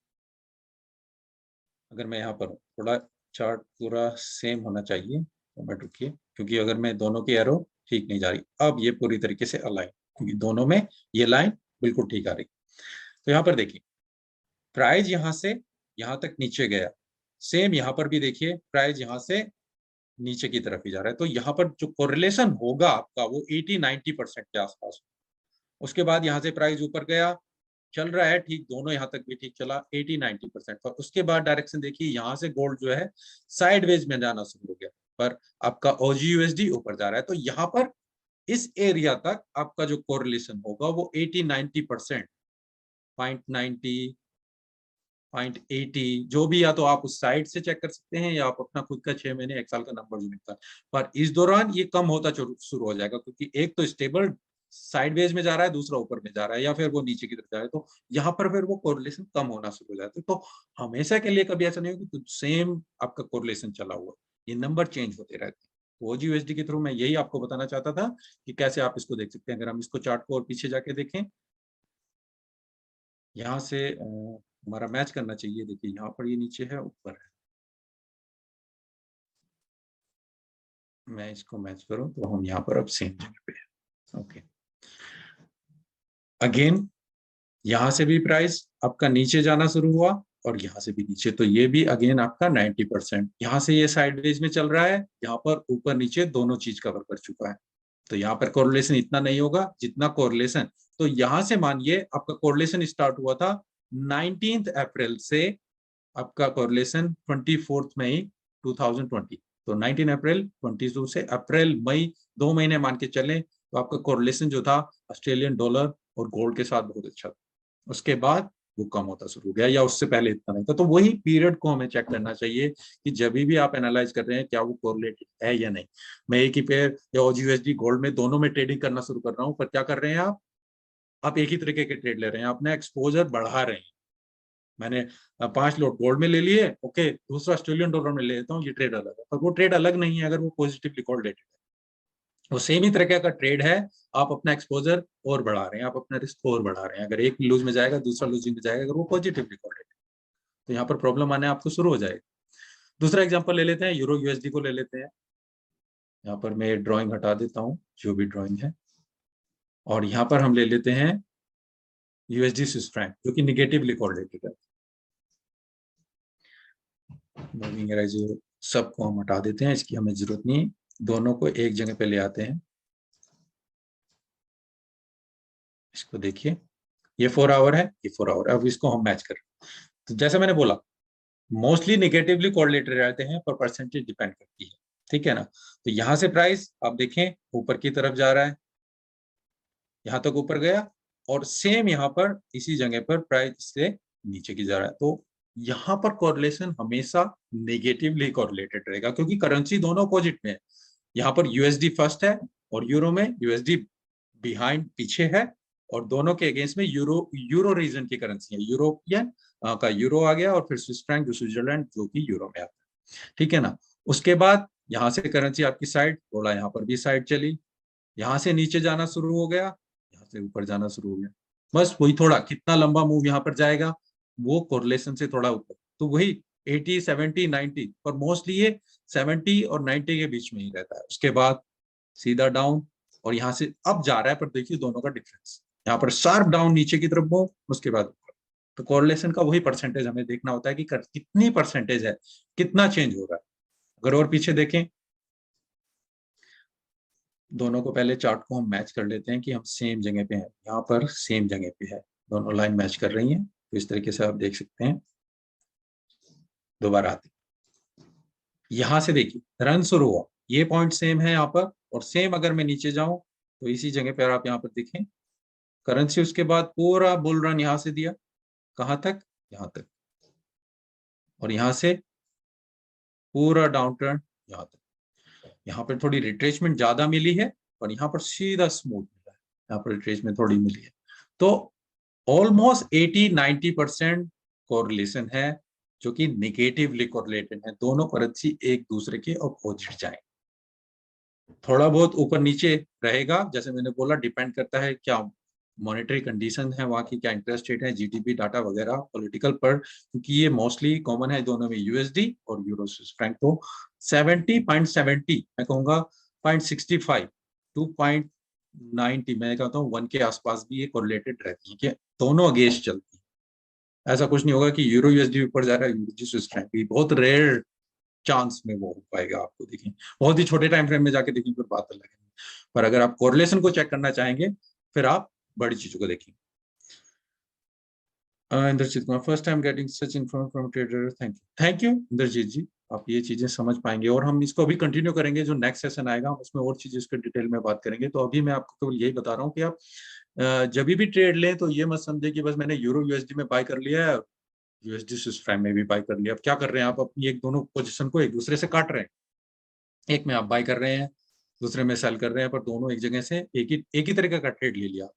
अगर मैं यहाँ पर हूँ, थोड़ा चार्ट पूरा सेम होना चाहिए, तो मैं रुकिए, क्योंकि अगर मैं दोनों की एरो ठीक नहीं जा रही, अब ये पूरी तरीके से अलाइन, क्योंकि दोनों में ये लाइन बिल्कुल ठीक आ रही। तो यहाँ पर देखिए, प्राइस यहाँ से यहाँ तक नीचे गया, सेम यहाँ पर भी देखिए प्राइस यहाँ से नीचे की तरफ ही जा रहा है, तो यहाँ पर जो कोरिलेशन होगा आपका वो 80-90% के आसपास। उसके बाद यहाँ से प्राइस ऊपर गया, चल रहा है ठीक, दोनों यहाँ तक भी ठीक चला 80-90%, और उसके बाद डायरेक्शन देखिए, यहाँ से गोल्ड जो है साइडवेज में जाना शुरू हो गया, पर आपका OGUSD ऊपर जा रहा है। तो यहाँ पर इस एरिया तक आपका जो कोरिलेशन होगा वो 80-90%, 0.90, 0.80, जो भी, या तो आप उस साइड से चेक कर सकते हैं, या आप अपना खुद का 6 महीने 1 साल का नंबर जो निकलता है, पर इस दौरान ये कम होता शुरू हो जाएगा, क्योंकि एक तो स्टेबल साइडवेज में जा रहा है, दूसरा ऊपर में जा रहा है, या फिर वो नीचे की तरफ जा रहा है, तो यहाँ पर फिर वो कोरिलेशन कम होना शुरू हो जाता है। तो हमेशा के लिए कभी ऐसा नहीं होगा कि सेम आपका कोरिलेशन चला हुआ, ये नंबर चेंज होते रहते हैं। तो OGUSD के थ्रू मैं यही आपको बताना चाहता था कि कैसे आप इसको देख सकते हैं। अगर हम इसको चार्ट को और पीछे जाके देखें, यहाँ से हमारा मैच करना चाहिए, देखिए यहाँ पर ये नीचे है, ऊपर है, मैं इसको मैच करूं तो हम यहाँ पर अब सेम जगह पे हैं। ओके, अगेन यहाँ से भी प्राइस आपका नीचे जाना शुरू हुआ, और यहाँ से भी नीचे, तो ये भी अगेन आपका 90%, यहाँ से ये साइडवेज में चल रहा है, यहाँ पर ऊपर नीचे दोनों चीज कवर कर चुका है। तो यहाँ पर कोरिलेशन इतना नहीं होगा जितना कोरिलेशन, तो यहाँ से मानिए आपका कोरिलेशन स्टार्ट हुआ था 19 अप्रैल से, आपका कोरिलेशन 24 मई 2020, तो 19 अप्रैल 22 से अप्रैल मई 2 महीने मान के चलें, तो आपका कोरिलेशन जो था ऑस्ट्रेलियन डॉलर और गोल्ड के साथ बहुत अच्छा था। उसके बाद वो कम होता शुरू हो गया, या उससे पहले इतना नहीं था। तो वही पीरियड को हमें चेक करना चाहिए कि जब भी आप एनालाइज कर रहे हैं क्या वो कोरिलेटेड है या नहीं। मैं एक ही पेयर या OGUSD गोल्ड में दोनों में ट्रेडिंग करना शुरू कर रहा हूँ, पर क्या कर रहे हैं आप एक ही तरीके के ट्रेड ले रहे हैं, अपना एक्सपोजर बढ़ा रहे हैं। मैंने 5 लोट गोल्ड में ले लिए, ओके, दूसरा ऑस्ट्रेलियन डॉलर में ले लेता हूँ, ये ट्रेड अलग है, पर वो ट्रेड अलग नहीं है अगर वो पॉजिटिवली कोरिलेटेड है। वो सेम ही तरीके का ट्रेड है, आप अपना एक्सपोजर और बढ़ा रहे हैं, आप अपना रिस्क और बढ़ा रहे हैं। अगर एक लूज में जाएगा, दूसरा लूजिंग में जाएगा, अगर वो पॉजिटिवली कोरिलेटेड, तो यहाँ पर प्रॉब्लम आने आपको शुरू हो जाएगी। दूसरा एग्जांपल ले लेते हैं, यूरो USD को ले लेते हैं। यहाँ पर मैं ड्राइंग हटा देता हूँ, जो भी ड्राइंग है, और यहाँ पर हम ले लेते हैं USD स्विस फ्रैंक, जो कि निगेटिवली कोरिलेटेड है। मूविंग एवरेज सबको हम हटा देते हैं, इसकी हमें जरूरत नहीं, दोनों को एक जगह पे ले आते हैं। इसको देखिए, ये 4 आवर है, ये 4 आवर, अब इसको हम मैच करें। तो जैसे मैंने बोला, मोस्टली निगेटिवली कोरिलेटेड रहते हैं, पर परसेंटेज डिपेंड करती है, ठीक है ना। तो यहाँ से प्राइस आप देखें ऊपर की तरफ जा रहा है, यहाँ तक ऊपर गया, और सेम यहाँ पर इसी जगह पर प्राइस से नीचे की जा रहा है। तो यहाँ पर कोरिलेशन हमेशा नेगेटिवली कोरिलेटेड रहेगा, क्योंकि करेंसी दोनों अपोजिट में है। यहाँ पर USD फर्स्ट है, और यूरो में USD बिहाइंड, पीछे है, और दोनों के अगेंस्ट में यूरो रीजन की करेंसी है, यूरोपियन का यूरो आ गया, और फिर स्विस फ्रैंक जो स्विट्जरलैंड, जो कि यूरो में आता है, ठीक है ना। उसके बाद यहाँ से करेंसी आपकी साइड, थोड़ा यहाँ पर भी साइड चली, यहाँ से नीचे जाना शुरू हो गया, यहाँ से ऊपर जाना शुरू हो गया, बस वही, थोड़ा कितना लंबा मूव यहाँ पर जाएगा वो कोरिलेशन से थोड़ा ऊपर, तो वही 80, 70, 90, पर मोस्टली ये 70 और 90 के बीच में ही रहता है। उसके बाद सीधा डाउन, और यहाँ से अब जा रहा है, पर देखिए दोनों का डिफरेंस, यहाँ पर शार्प डाउन नीचे की तरफ मूव, उसके बाद ऊपर। तो कोरिलेशन का वही परसेंटेज हमें देखना होता है कि कितनी परसेंटेज है, कितना चेंज हो रहा है। अगर और पीछे देखें, दोनों को पहले चार्ट को हम मैच कर लेते हैं कि हम सेम जगह पे हैं, यहाँ पर सेम जगह पे है, दोनों लाइन मैच कर रही हैं, तो इस तरीके से आप देख सकते हैं। दोबारा आते, यहाँ से देखिए रन शुरू हुआ, ये पॉइंट सेम है यहाँ पर, और सेम अगर मैं नीचे जाऊं तो इसी जगह पर आप यहाँ पर देखें, करेंसी उसके बाद पूरा बुल रन यहां से दिया, कहां तक, यहां तक, और यहां से पूरा डाउन टर्न यहां तक। यहाँ पर थोड़ी रिट्रेसमेंट ज्यादा मिली है और यहाँ पर सीधा स्मूथ मिला है, यहाँ पर रिट्रेसमेंट थोड़ी मिली है। तो ऑलमोस्ट 80-90% कोरिलेशन है, जो कि निगेटिवली कोरिलेटेड है। दोनों करेंसी एक दूसरे के अपोजिट जाए, थोड़ा बहुत ऊपर नीचे रहेगा, जैसे मैंने बोला डिपेंड करता है क्या मॉनेटरी कंडीशन है वहाँ की, क्या इंटरेस्ट रेट है, जीडीपी डाटा वगैरह, पॉलिटिकल पर, क्योंकि ये मोस्टली कॉमन है दोनों में, यूएसडी और यूरो स्विस फ्रैंक। तो 70.70 मैं कहूँगा 0.65 टू 0.90 मैं कहता हूँ 1 के आसपास भी ये कोरिलेटेड रहती है, कि दोनों अगेंस्ट चलती है। ऐसा कुछ नहीं होगा कि यूरो यूएसडी ऊपर जा रहा है, यूरो स्विस फ्रैंक भी, बहुत रेयर चांस में वो हो पाएगा आपको, देखें बहुत ही छोटे टाइम फ्रेम में जाके देखेंगे फिर बात अलग है। पर अगर आप कोरिलेशन को चेक करना चाहेंगे फिर आप बड़ी चीजों को देखेंगे। Indrajeet Kumar, first time getting such information from trader, thank you Indrajeet ji, आप ये चीजें समझ पाएंगे और हम इसको अभी कंटिन्यू करेंगे। जो नेक्स्ट सेशन आएगा उसमें और चीजें इसके डिटेल में बात करेंगे। तो अभी मैं आपको केवल यही बता रहा हूँ कि आप जब भी ट्रेड लें तो ये मत समझे कि बस मैंने यूरो यूएसडी में बाय कर लिया है, यूएसडी स्विस फ्रैंक में भी बाय कर लिया। अब क्या कर रहे हैं आप, अपनी एक दोनों पोजीशन को एक दूसरे से काट रहे हैं, एक में आप बाय कर रहे हैं, दूसरे में सेल कर रहे हैं, पर दोनों एक जगह से एक ही तरीके का ट्रेड ले लिया।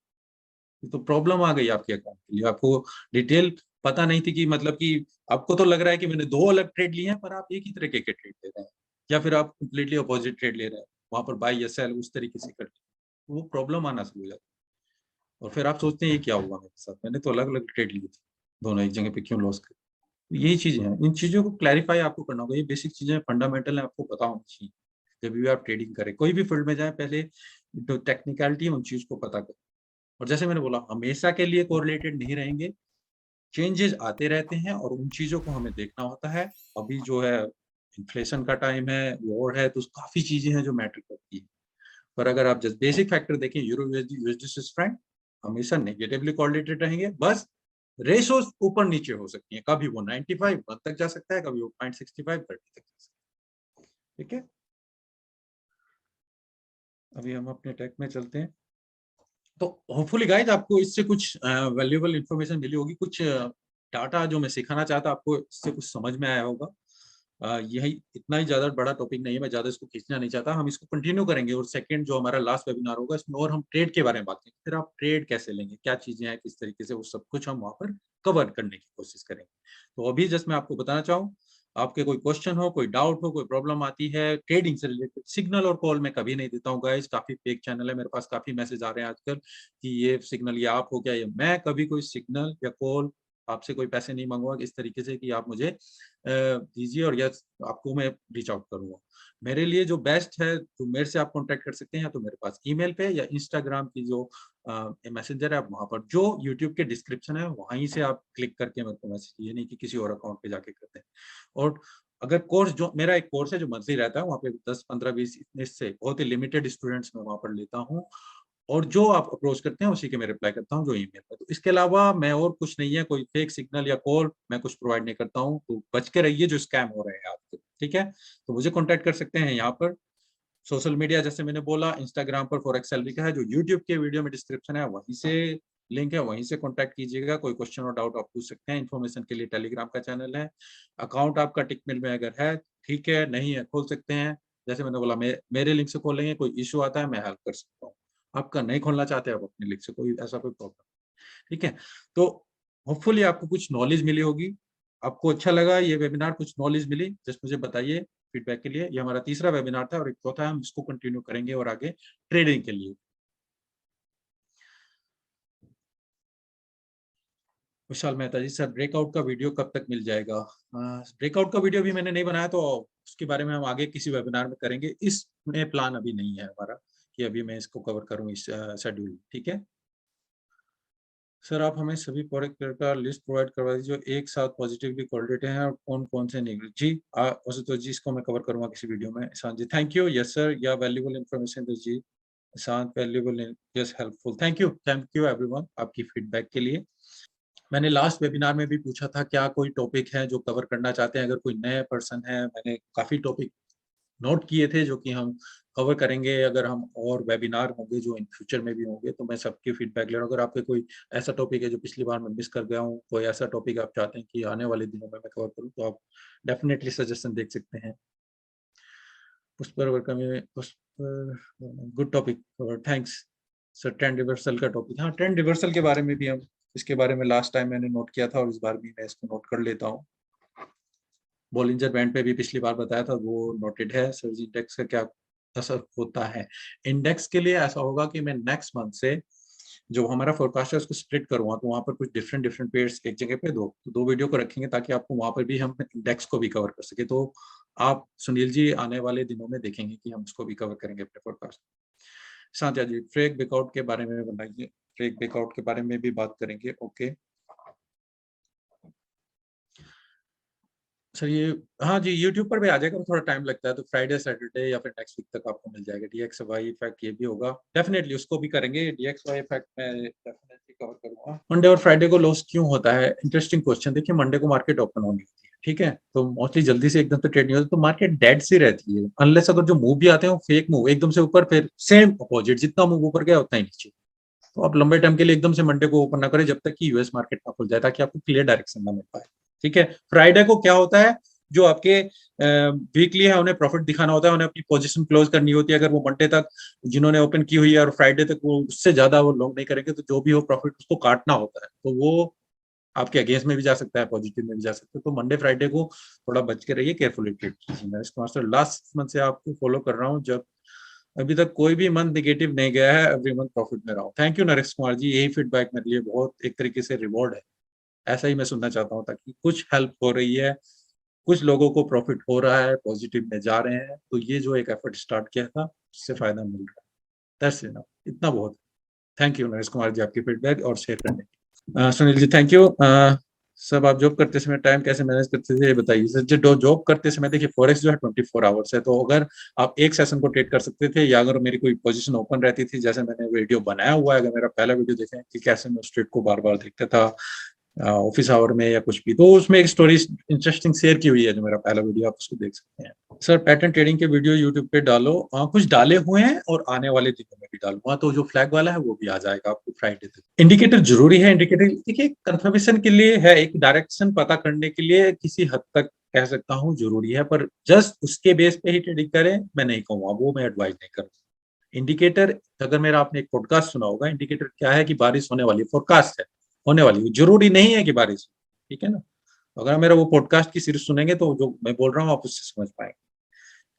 तो प्रॉब्लम आ गई आपके अकाउंट के लिए। आपको डिटेल पता नहीं थी कि मतलब कि आपको तो लग रहा है कि मैंने दो अलग ट्रेड लिए हैं, पर आप एक ही तरीके के ट्रेड ले रहे हैं, या फिर आप कंप्लीटली अपोजिट ट्रेड ले रहे हैं, वहां पर बाय या सेल उस तरीके से कर, वो प्रॉब्लम आना शुरू हो जाता है। और फिर आप सोचते हैं ये क्या हुआ मेरे साथ, मैंने तो अलग अलग ट्रेड लिए थे, दोनों एक जगह पे क्यों लॉस कर। यही चीजें हैं, इन चीजों को क्लैरिफाई आपको करना होगा। ये बेसिक चीजें फंडामेंटल है, आपको पता होनी चाहिए। जब भी आप ट्रेडिंग करें, कोई भी फील्ड में जाए, पहले जो टेक्निकलिटी है उन चीज को पता करें। और जैसे मैंने बोला, हमेशा के लिए कोरिलेटेड नहीं रहेंगे, चेंजेस आते रहते हैं और उन चीजों को हमें देखना होता है। अभी जो है इन्फ्लेशन का टाइम है, वॉर है, तो काफी चीजें हैं जो मैटर करती है। पर अगर आप जस्ट बेसिक फैक्टर देखें, euro USD USD Swiss franc हमेशा नेगेटिवली कोरिलेटेड रहेंगे। बस रेशोज ऊपर नीचे हो सकती है, कभी वो 95 1 तक जा सकता है, कभी वो 0.65 30 तक जा सकता है। ठीक है, अभी हम अपने टेक में चलते हैं। तो होपफुली गाइज आपको इससे कुछ वैल्यूएबल इंफॉर्मेशन मिली होगी, कुछ डाटा जो मैं सिखाना चाहता आपको इससे कुछ समझ में आया होगा। यही इतना ही ज्यादा बड़ा टॉपिक नहीं है, मैं ज्यादा इसको खींचना नहीं चाहता। हम इसको कंटिन्यू करेंगे और सेकंड जो हमारा लास्ट वेबिनार होगा इसमें और हम ट्रेड के बारे में बात करेंगे। फिर आप ट्रेड कैसे लेंगे, क्या चीजें हैं, किस तरीके से, वो सब कुछ हम वहां पर कवर करने की कोशिश करेंगे। तो अभी जस्ट मैं आपको बताना चाहूँ, आपके कोई क्वेश्चन हो, कोई डाउट हो, कोई प्रॉब्लम आती है ट्रेडिंग से रिलेटेड, सिग्नल और कॉल मैं कभी नहीं देता हूँ गाइस। काफी फेक चैनल है, मेरे पास काफी मैसेज आ रहे हैं आजकल कि ये सिग्नल, ये आप हो क्या, ये मैं कभी कोई सिग्नल या कॉल आपसे कोई पैसे नहीं मांगूंगा इस तरीके से कि आप मुझे दीजिए और यस आपको मैं रीच आउट करूंगा। मेरे लिए जो बेस्ट है, तो मेरे से आप कांटेक्ट कर सकते हैं, या तो मेरे पास ईमेल पे या इंस्टाग्राम की जो मैसेंजर है, आप वहां पर जो यूट्यूब के डिस्क्रिप्शन है वहीं से आप क्लिक करके मेरे को मैसेज, ये नहीं कि किसी और अकाउंट पे जाके करते हैं। और अगर कोर्स, जो मेरा एक कोर्स है जो मंथली रहता है, वहाँ पे 10 15 20 इससे बहुत ही लिमिटेड स्टूडेंट्स मैं वहाँ पर लेता हूँ, और जो आप अप्रोच करते हैं उसी के मैं रिप्लाई करता हूँ जो ईमेल पे। तो इसके अलावा मैं और कुछ नहीं है, कोई फेक सिग्नल या कॉल मैं कुछ प्रोवाइड नहीं करता हूँ। तो बच के रहिए जो स्कैम हो रहे हैं आपके, ठीक है। तो मुझे कॉन्टेक्ट कर सकते हैं यहाँ पर सोशल मीडिया, जैसे मैंने बोला इंस्टाग्राम पर फॉरेक्स सैलरी का है, जो यूट्यूब के वीडियो में डिस्क्रिप्शन है वहीं से लिंक है, वहीं से कॉन्टैक्ट कीजिएगा। कोई क्वेश्चन और डाउट आप पूछ सकते हैं। इन्फॉर्मेशन के लिए टेलीग्राम का चैनल है। अकाउंट आपका टिकमिल में अगर है ठीक है, नहीं है खोल सकते हैं। जैसे मैंने बोला, मेरे लिंक से खोलेंगे, कोई इशू आता है मैं हेल्प कर सकता हूँ। आपका नहीं खोलना चाहते आप अपने लिंक से, कोई ऐसा कोई प्रॉब्लम, ठीक है। तो होपफुली आपको कुछ नॉलेज मिली होगी, आपको अच्छा लगा ये वेबिनार, कुछ नॉलेज मिली, जस्ट मुझे बताइए फीडबैक के लिए। ये हमारा तीसरा वेबिनार था और एक चौथा हम इसको कंटिन्यू करेंगे और आगे ट्रेडिंग के लिए। विशाल मेहता जी, सर ब्रेकआउट का वीडियो कब तक मिल जाएगा? ब्रेकआउट का वीडियो भी मैंने नहीं बनाया, तो उसके बारे में हम आगे किसी वेबिनार में करेंगे। इसमें प्लान अभी नहीं है हमारा कि अभी मैं इसको कवर करूं इस शेड्यूल, ठीक है। सर आप हमें सभी प्रोडक्ट का लिस्ट प्रोवाइड करवा दीजिए जो एक साथ पॉजिटिवली कोरिलेटेड हैं और कौन कौन से नेगेटिव। जी वैसे तो जी इसको मैं कवर करूंगा किसी वीडियो में। Ishan ji thank you, yes sir, या वैल्यूबल इन्फॉर्मेशन दो जी। Ishan valuable, yes helpful, thank you everyone आपकी फीडबैक के लिए। मैंने लास्ट वेबिनार में भी पूछा था क्या कोई टॉपिक है जो कवर करना चाहते हैं, अगर कोई नए पर्सन है। मैंने काफी टॉपिक नोट किए थे जो कि हम कवर करेंगे। अगर हम और वेबिनार होंगे जो इन फ्यूचर में भी होंगे तो मैं सबकी फीडबैक ले रहा हूँ। अगर आपके कोई ऐसा टॉपिक है जो पिछली बार मैं मिस कर गया हूँ, कोई ऐसा टॉपिक आप चाहते हैं कि आने वाले दिनों में मैं कवर करूँ, तो आप डेफिनेटली सजेशन देख सकते हैं। उस पर good topic, thanks sir. Trend reversal का टॉपिक, हाँ ट्रेंड रिवर्सल के बारे में भी हम, इसके बारे में लास्ट टाइम मैंने नोट किया था और इस बार भी मैं इसको नोट कर लेता हूँ। बॉलिंजर बैंड पे भी पिछली बार बताया था, वो नोटेड है। सर्ज इंडेक्स का क्या असर होता है? इंडेक्स के लिए ऐसा होगा कि मैं नेक्स्ट मंथ से जो हमारा फोरकास्ट है उसको स्प्लिट करूंगा, तो वहां पर कुछ डिफरेंट डिफरेंट पेयर्स एक जगह पे दो वीडियो को रखेंगे ताकि आपको वहां पर भी हम इंडेक्स को भी कवर कर सके। तो आप सुनील जी आने वाले दिनों में देखेंगे कि हम उसको भी कवर करेंगे अपने फोरकास्ट। सांत्या जी फ्रेक ब्रेकआउट के बारे में बताइए। फ्रेक ब्रेकआउट के बारे में भी बात करेंगे। ओके सर, ये हाँ जी यूट्यूब पर भी आ जाएगा, थोड़ा टाइम लगता है, तो फ्राइडे सैटरडे या फिर नेक्स्ट वीक तक आपको मिल जाएगा। डीएक्सवाई इफेक्ट ये भी होगा, डेफिनेटली उसको भी करेंगे। डीएक्सवाई इफेक्ट मैं डेफिनेटली कवर करूंगा। मंडे और फ्राइडे को लॉस क्यों होता है? Interesting question. देखिए मंडे को मार्केट ओपन होनी होती है, ठीक है, तो मोस्टली जल्दी से एकदम से ट्रेड नहीं होता, तो मार्केट डेड सी रहती है अनलेस अगर जो मूव भी आते हैं वो फेक मूव, एकदम से ऊपर फिर सेम अपोजिट, जितना मूव ऊपर गया उतना ही नीचे। तो आप लंबे टाइम के लिए एकदम से मंडे को ओपन ना करें जब तक कि यूएस मार्केट ना खुल जाए, ताकि आपको क्लियर डायरेक्शन ना मिल पाए। ठीक है, फ्राइडे को क्या होता है, जो आपके वीकली है उन्हें प्रॉफिट दिखाना होता है, उन्हें अपनी पोजीशन क्लोज करनी होती है। अगर वो मंडे तक जिन्होंने ओपन की हुई है और फ्राइडे तक वो उससे ज्यादा वो लॉन्ग नहीं करेंगे, तो जो भी हो प्रॉफिट उसको काटना होता है। तो वो आपके अगेंस्ट में भी जा सकता है, पॉजिटिव में भी जा सकता है। तो मंडे फ्राइडे को थोड़ा बच के रहिए, केयरफुली ट्रेड कीजिए। मैं इसको मास्टर लास्ट मंथ से आपको फॉलो कर रहा हूँ, जब अभी तक कोई भी मंथ निगेटिव नहीं गया है, एवरी मंथ प्रॉफिट में रहा हूँ। थैंक यू नरेश कुमार जी, यही फीडबैक मेरे लिए बहुत एक तरीके से रिवॉर्ड है। ऐसा ही मैं सुनना चाहता हूँ, ताकि कुछ हेल्प हो रही है, कुछ लोगों को प्रॉफिट हो रहा है, पॉजिटिव में जा रहे हैं, तो ये जो एक एफर्ट स्टार्ट किया था उससे फायदा मिल रहा है। दैट्स इनफ, इतना बहुत। थैंक यू नरेश कुमार जी आपकी फीडबैक और शेयर करने की। Sunil ji thank you. सब आप जॉब करते समय टाइम कैसे मैनेज करते थे ये बताइए सर। जो जॉब करते समय देखिए फॉरेक्स जो है 24 आवर्स है, तो अगर आप एक सेशन को ट्रेड कर सकते थे, या अगर मेरी कोई पोजीशन ओपन रहती थी, जैसे मैंने वीडियो बनाया हुआ है, अगर मेरा पहला वीडियो देखें कि कैसे मैं उस ट्रेड को बार बार देखता था ऑफिस आवर में या कुछ भी, तो उसमें एक स्टोरी इंटरेस्टिंग शेयर की हुई है, जो मेरा पहला वीडियो आप उसको देख सकते हैं। सर पैटर्न ट्रेडिंग के वीडियो यूट्यूब पे डालो। कुछ डाले हुए हैं और आने वाले दिनों में भी डालूंगा, तो जो फ्लैग वाला है वो भी आ जाएगा आपको फ्राइडे तक। इंडिकेटर जरूरी है। इंडिकेटर देखिए कंफर्मेशन के लिए है, एक डायरेक्शन पता करने के लिए किसी हद तक कह सकता हूँ जरूरी है, पर जस्ट उसके बेस पे ही ट्रेडिंग करें मैं नहीं कहूंगा, वो मैं एडवाइस नहीं करूंगा। इंडिकेटर, अगर मेरा आपने एक पॉडकास्ट सुना होगा, इंडिकेटर क्या है कि बारिश होने वाली है, फोरकास्ट है होने वाली है, जरूरी नहीं है कि बारिश हो, ठीक है ना। अगर मेरा वो पॉडकास्ट की सीरीज सुनेंगे तो जो मैं बोल रहा हूँ आप उससे समझ पाएंगे।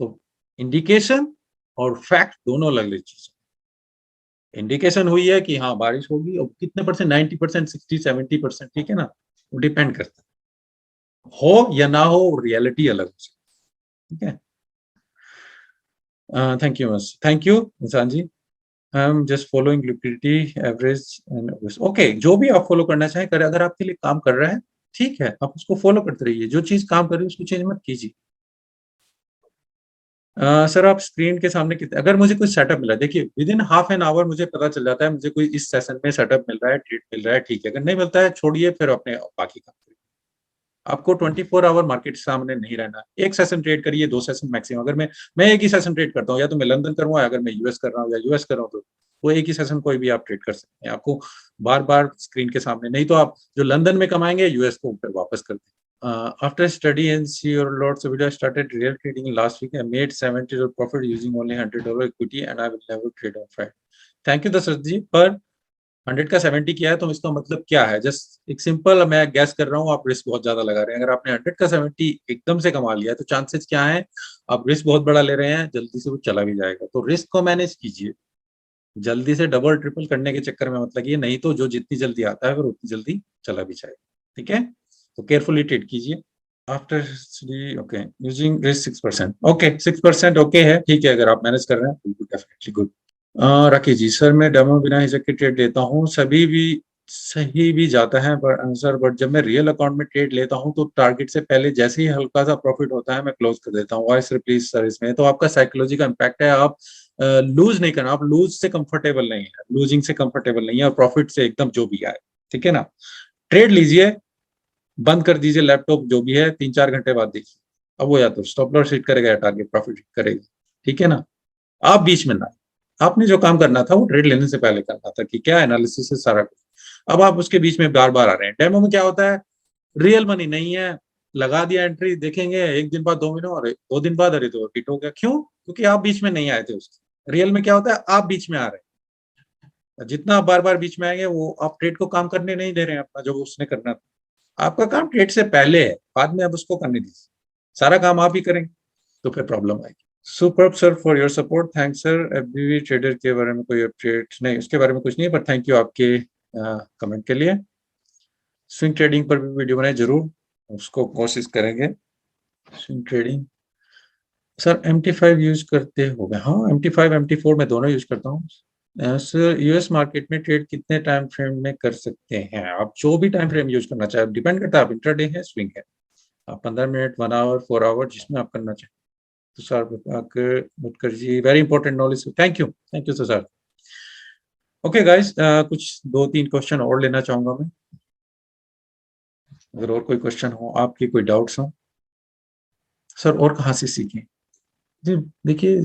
तो इंडिकेशन और फैक्ट दोनों अलग अलग चीज। इंडिकेशन हुई है कि हाँ बारिश होगी, और कितने परसेंट, 90%, 60-70%, ठीक है ना, वो डिपेंड करता है, हो या ना हो, रियलिटी अलग हो सकती है। ठीक है, थैंक यू बस, थैंक यू इंसान जी। हम just following liquidity average and okay, जो भी आप फॉलो करना चाहें करें, अगर आपके लिए काम कर रहा है ठीक है, आप उसको फॉलो करते रहिए, जो चीज काम कर रही है उसको चेंज मत कीजिए। सर आप स्क्रीन के सामने कितने, अगर मुझे कोई सेटअप मिला, देखिए with in half an hour मुझे पता चल जाता है मुझे कोई इस सेशन में सेटअप मिल रहा है, ट्रेड मिल रहा है, ठीक है, अगर नहीं मिलता है छोड़िए, फिर अपने बाकी काम करिए। आपको 24 आवर मार्केट सामने नहीं रहना, एक सेशन ट्रेड करिए, दो सेशन मैक्सिमम। अगर मैं एक ही सेशन ट्रेड करता हूँ, या तो मैं लंदन करूंगा, अगर मैं यूएस कर रहा हूँ या यूएस कर रहा हूँ, तो वो एक ही सेशन कोई भी आप ट्रेड कर सकते हैं। आपको बार बार स्क्रीन के सामने नहीं, तो आप जो लंदन में कमाएंगे यूएस को फिर वापस कर दें। After study and see your lots of video, I started real trading last week. I made $70 profit using only $100 equity, and I will never trade on Friday. Thank you Dashrath ji. पर 100 का 70 किया है तो इसका मतलब क्या है? जस्ट एक सिंपल मैं गैस कर रहा हूँ, आप रिस्क बहुत ज्यादा लगा रहे हैं। अगर आपने 100 का 70 एकदम से कमा लिया है, तो चांसेस क्या है, आप रिस्क बहुत बड़ा ले रहे हैं, जल्दी से वो चला भी जाएगा। तो रिस्क को मैनेज कीजिए, जल्दी से डबल ट्रिपल करने के चक्कर में मत लगिए, नहीं तो जो जितनी जल्दी आता है फिर उतनी जल्दी चला भी जाएगा। ठीक है, तो केयरफुली ट्रेड कीजिए। After okay using risk 6%, okay 6% okay है, ठीक है, अगर आप मैनेज कर रहे हैं बिल्कुल definitely good. Rakesh ji sir मैं डेमो बिना हिचक के ट्रेड लेता हूँ, सभी भी सही भी जाता है पर आंसर, बट जब मैं रियल अकाउंट में ट्रेड लेता हूँ तो टारगेट से पहले जैसे ही हल्का सा प्रॉफिट होता है मैं क्लोज कर देता हूँ। वॉइस प्लीज सर, इसमें तो आपका साइकोलॉजी का इम्पैक्ट है। आप लूज नहीं करना, आप लूज से कंफर्टेबल नहीं है, लूजिंग से कंफर्टेबल नहीं है, और प्रॉफिट से एकदम जो भी आए, ठीक है ना। ट्रेड लीजिए, बंद कर दीजिए लैपटॉप जो भी है, 3-4 घंटे बाद देखिए, अब वो या तो स्टॉप लॉस हिट करेगा या टारगेट प्रॉफिट हिट करेगा, ठीक है ना। आप बीच में ना, आपने जो काम करना था वो ट्रेड लेने से पहले करना था कि क्या एनालिसिस है सारा कुछ। अब आप उसके बीच में बार बार आ रहे हैं। डेमो में क्या होता है, रियल मनी नहीं है, लगा दिया एंट्री, देखेंगे एक दिन बाद, 2 महीने और 2 दिन बाद, अरे तो हिट हो गया। क्यों? क्योंकि आप बीच में नहीं आए थे उसके। रियल में क्या होता है, आप बीच में आ रहे हैं। जितना आप बार बार बीच में आएंगे, वो आप ट्रेड को काम करने नहीं दे रहे हैं अपना, जो उसने करना था। आपका काम ट्रेड से पहले है, बाद में आप उसको करने दीजिए। सारा काम आप ही करेंगे तो फिर प्रॉब्लम आएगी। Superb sir for your support, thanks sir. FBV trader के बारे में कोई अपडेट नहीं, उसके बारे में कुछ नहीं है, पर थैंक यू आपके कमेंट के लिए। स्विंग ट्रेडिंग पर भी वीडियो बनाए, जरूर उसको कोशिश करेंगे। Swing trading sir MT5 use करते हो? हाँ, MT5 MT4 में दोनों यूज करता हूँ। सर यूएस मार्केट में ट्रेड कितने टाइम फ्रेम में कर सकते हैं? आप जो भी टाइम फ्रेम यूज करना चाहे, डिपेंड करता है आप इंट्राडे है स्विंग है। आप 15 मिनट, 1 आवर, 4 आवर, जिसमें आप करना चाहें। तो sir Mutkar ji, very important knowledge, thank you sir. Okay guys, कुछ 2-3 क्वेश्चन और लेना चाहूंगा मैं, अगर और कोई क्वेश्चन हो, आपकी कोई डाउट्स हो। सर और कहाँ से सीखें? जी देखिए,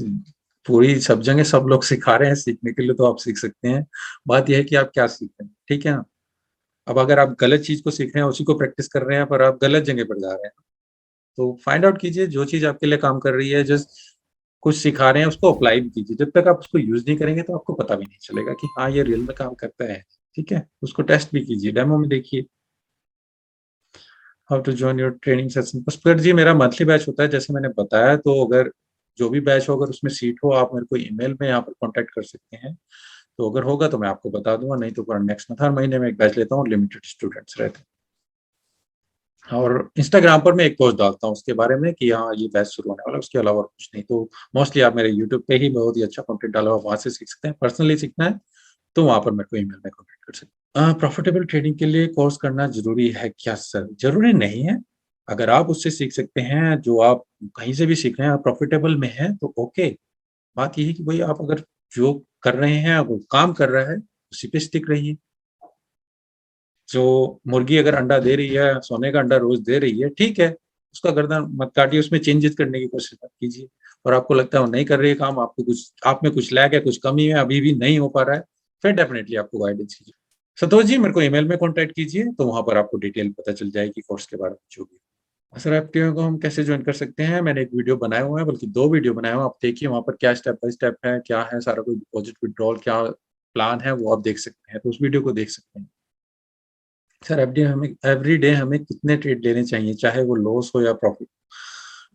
पूरी सब जगह सब लोग सिखा रहे हैं, सीखने के लिए तो आप सीख सकते हैं। बात यह है कि आप क्या सीख रहे हैं, ठीक है ना। अब अगर आप गलत चीज को सीख रहे हैं, उसी को प्रैक्टिस कर रहे हैं, पर आप गलत जगह पर जा रहे हैं, तो फाइंड आउट कीजिए जो चीज आपके लिए काम कर रही है। जस्ट कुछ सिखा रहे हैं, उसको अप्लाई भी कीजिए। जब तक आप उसको यूज नहीं करेंगे तो आपको पता भी नहीं चलेगा कि हाँ ये रियल में काम करता है, ठीक है। उसको टेस्ट भी कीजिए, डेमो में देखिए। How to join your training session? Pushkar ji, मेरा मंथली बैच होता है जैसे मैंने बताया। तो अगर जो भी बैच हो, अगर उसमें सीट हो, आप मेरे को ईमेल में यहाँ पर कांटेक्ट कर सकते हैं। तो अगर होगा तो मैं आपको बता दूंगा, नहीं तो पर नेक्स्ट मंथ हर महीने में एक बैच लेता हूँ, लिमिटेड स्टूडेंट्स रहते हैं। और इंस्टाग्राम पर मैं एक पोस्ट डालता हूँ उसके बारे में कि हाँ ये बैच शुरू होने वाला है, उसके अलावा और कुछ नहीं। तो मोस्टली आप मेरे यूट्यूब पे ही बहुत ही अच्छा कंटेंट डाला हुआ, वहां से सीख सकते हैं। पर्सनली सीखना है तो वहां पर मेरे को ईमेल में कांटेक्ट कर सकते हैं। प्रॉफिटेबल ट्रेडिंग के लिए कोर्स करना जरूरी है क्या सर? जरूरी नहीं है। अगर आप उससे सीख सकते हैं, जो आप कहीं से भी सीख रहे हैं, आप प्रॉफिटेबल में हैं तो ओके। बात यही है कि भाई आप अगर जो कर रहे हैं वो काम कर रहा है, उसी पे स्टिक रहिए। जो मुर्गी अगर अंडा दे रही है, सोने का अंडा रोज दे रही है, ठीक है, उसका गर्दन मत काटिए, उसमें चेंजेस करने की कोशिश मत कीजिए। और आपको लगता है वो नहीं कर रही है काम, आपको कुछ, आप में कुछ लैग है, कुछ कमी है, अभी भी नहीं हो पा रहा है, फिर डेफिनेटली आपको गाइडेंस कीजिए। संतोष जी, मेरे को ईमेल में कांटेक्ट कीजिए, तो वहां पर आपको डिटेल पता चल जाएगी कोर्स के बारे में जो भी। सर एफटीओ को हम कैसे ज्वाइन कर सकते हैं? मैंने एक वीडियो बनाया हुआ है, बल्कि 2 वीडियो बनाए हुए हैं, आप देखिए वहां पर क्या स्टेप बाय स्टेप है, क्या है सारा कुछ, डिपॉजिट विड्रॉल क्या प्लान है, वो आप देख सकते हैं। तो उस वीडियो को देख सकते हैं। सर एवरी डे हमें कितने ट्रेड लेने चाहिए, चाहे वो लॉस हो या प्रॉफिट?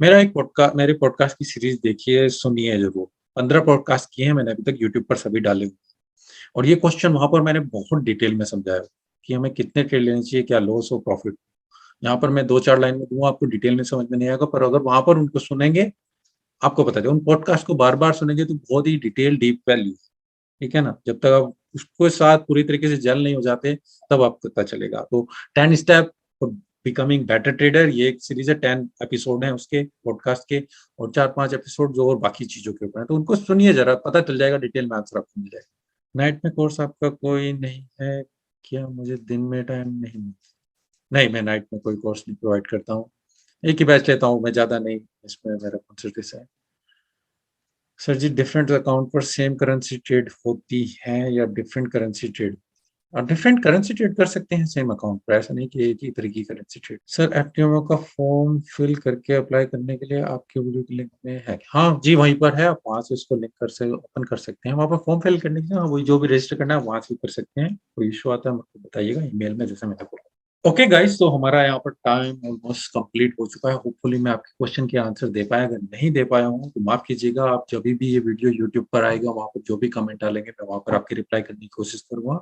मेरे पॉडकास्ट की सीरीज देखिए, सुनिए जरूर। 15 पॉडकास्ट किए हैं मैंने अभी तक, यूट्यूब पर सभी डाले हुए। और ये क्वेश्चन वहां पर मैंने बहुत डिटेल में समझाया कि हमें कितने ट्रेड लेने चाहिए, क्या लॉस हो प्रॉफिट। यहाँ पर मैं 2-4 लाइन में दूंगा, आपको डिटेल में समझ में नहीं आएगा, पर अगर वहां पर उनको सुनेंगे, आपको पता चलेगा। उन पॉडकास्ट को बार बार सुनेंगे तो बहुत ही डिटेल, डीप वैल्यू, ठीक है ना। जब तक आप उसको साथ पूरी तरीके से जल नहीं हो जाते, तब आपको पता चलेगा। तो 10 step for becoming better trader, ये एक सीरीज है, 10 एपिसोड है उसके पॉडकास्ट के, और 4-5 एपिसोड जो और बाकी चीजों के ऊपर है। तो उनको सुनिए जरा, पता चल जाएगा, डिटेल में आंसर आपको मिल जाएगा। नाइट में कोर्स आपका कोई नहीं है क्या? मुझे दिन में टाइम नहीं मिलता। नहीं, मैं नाइट में कोई कोर्स नहीं प्रोवाइड करता हूँ, एक ही बैच लेता हूँ मैं, ज्यादा नहीं। इसमें मेरा कंसल्टेंसी है। सर जी, डिफरेंट अकाउंट पर सेम करेंसी ट्रेड होती है या डिफरेंट करेंसी ट्रेड? और डिफरेंट करेंसी ट्रेड कर सकते हैं सेम अकाउंट पर, ऐसा नहीं कि एक ही तरह की करेंसी ट्रेड। सर एफटीएमओ का फॉर्म फिल करके अप्लाई करने के लिए आपके वीडियो के लिंक में है? हाँ जी, वहीं पर है, आप वहां से उसको लिंक कर से ओपन कर सकते हैं। वहां पर फॉर्म फिल करने के लिए, हाँ, वही जो भी रजिस्टर करना है वहां से कर सकते हैं। कोई इशू आता है मुझको बताइएगा ईमेल में, जैसे मैंने बोला। ओके गाइस, तो हमारा यहाँ पर टाइम ऑलमोस्ट कंप्लीट हो चुका है। होपफुली मैं आपके क्वेश्चन के आंसर दे पाया, अगर नहीं दे पाया हूँ तो माफ कीजिएगा। आप जब भी ये वीडियो यूट्यूब पर आएगा, वहाँ पर जो भी कमेंट डालेंगे, मैं वहाँ पर आपकी रिप्लाई करने की कोशिश करूंगा।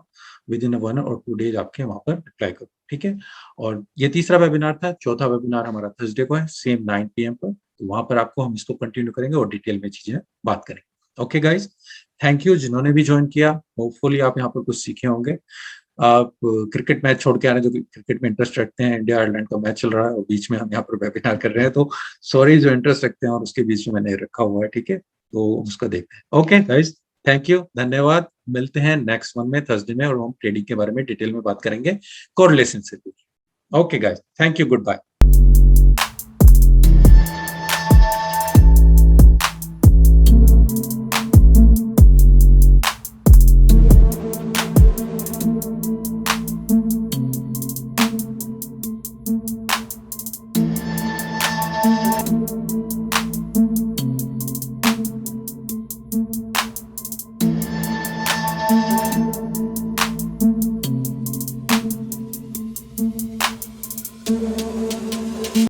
विद इन 1 और 2 डेज आपके वहाँ पर रिप्लाई करूँ, ठीक है। और ये तीसरा वेबिनार था, चौथा वेबिनार हमारा थर्सडे को है, सेम 9 PM पर। तो वहाँ पर आपको हम इसको कंटिन्यू करेंगे और डिटेल में चीजें बात करेंगे। ओके गाइज, थैंक यू जिन्होंने भी ज्वाइन किया। होपफुली आप यहाँ पर कुछ सीखे होंगे। आप क्रिकेट मैच छोड़ के आ रहे हैं, जो क्रिकेट में इंटरेस्ट रखते हैं, इंडिया आयरलैंड का मैच चल रहा है और बीच में हम यहाँ पर वेबिनार कर रहे हैं, तो सॉरी जो इंटरेस्ट रखते हैं और उसके बीच में मैंने रखा हुआ है, ठीक है, तो उसका देखते हैं। ओके गाइज, थैंक यू, धन्यवाद। मिलते हैं नेक्स्ट वन में, थर्सडे में, और हम ट्रेडिंग के बारे में डिटेल में बात करेंगे, कोरिलेशन से। Okay guys, thank you, goodbye. है।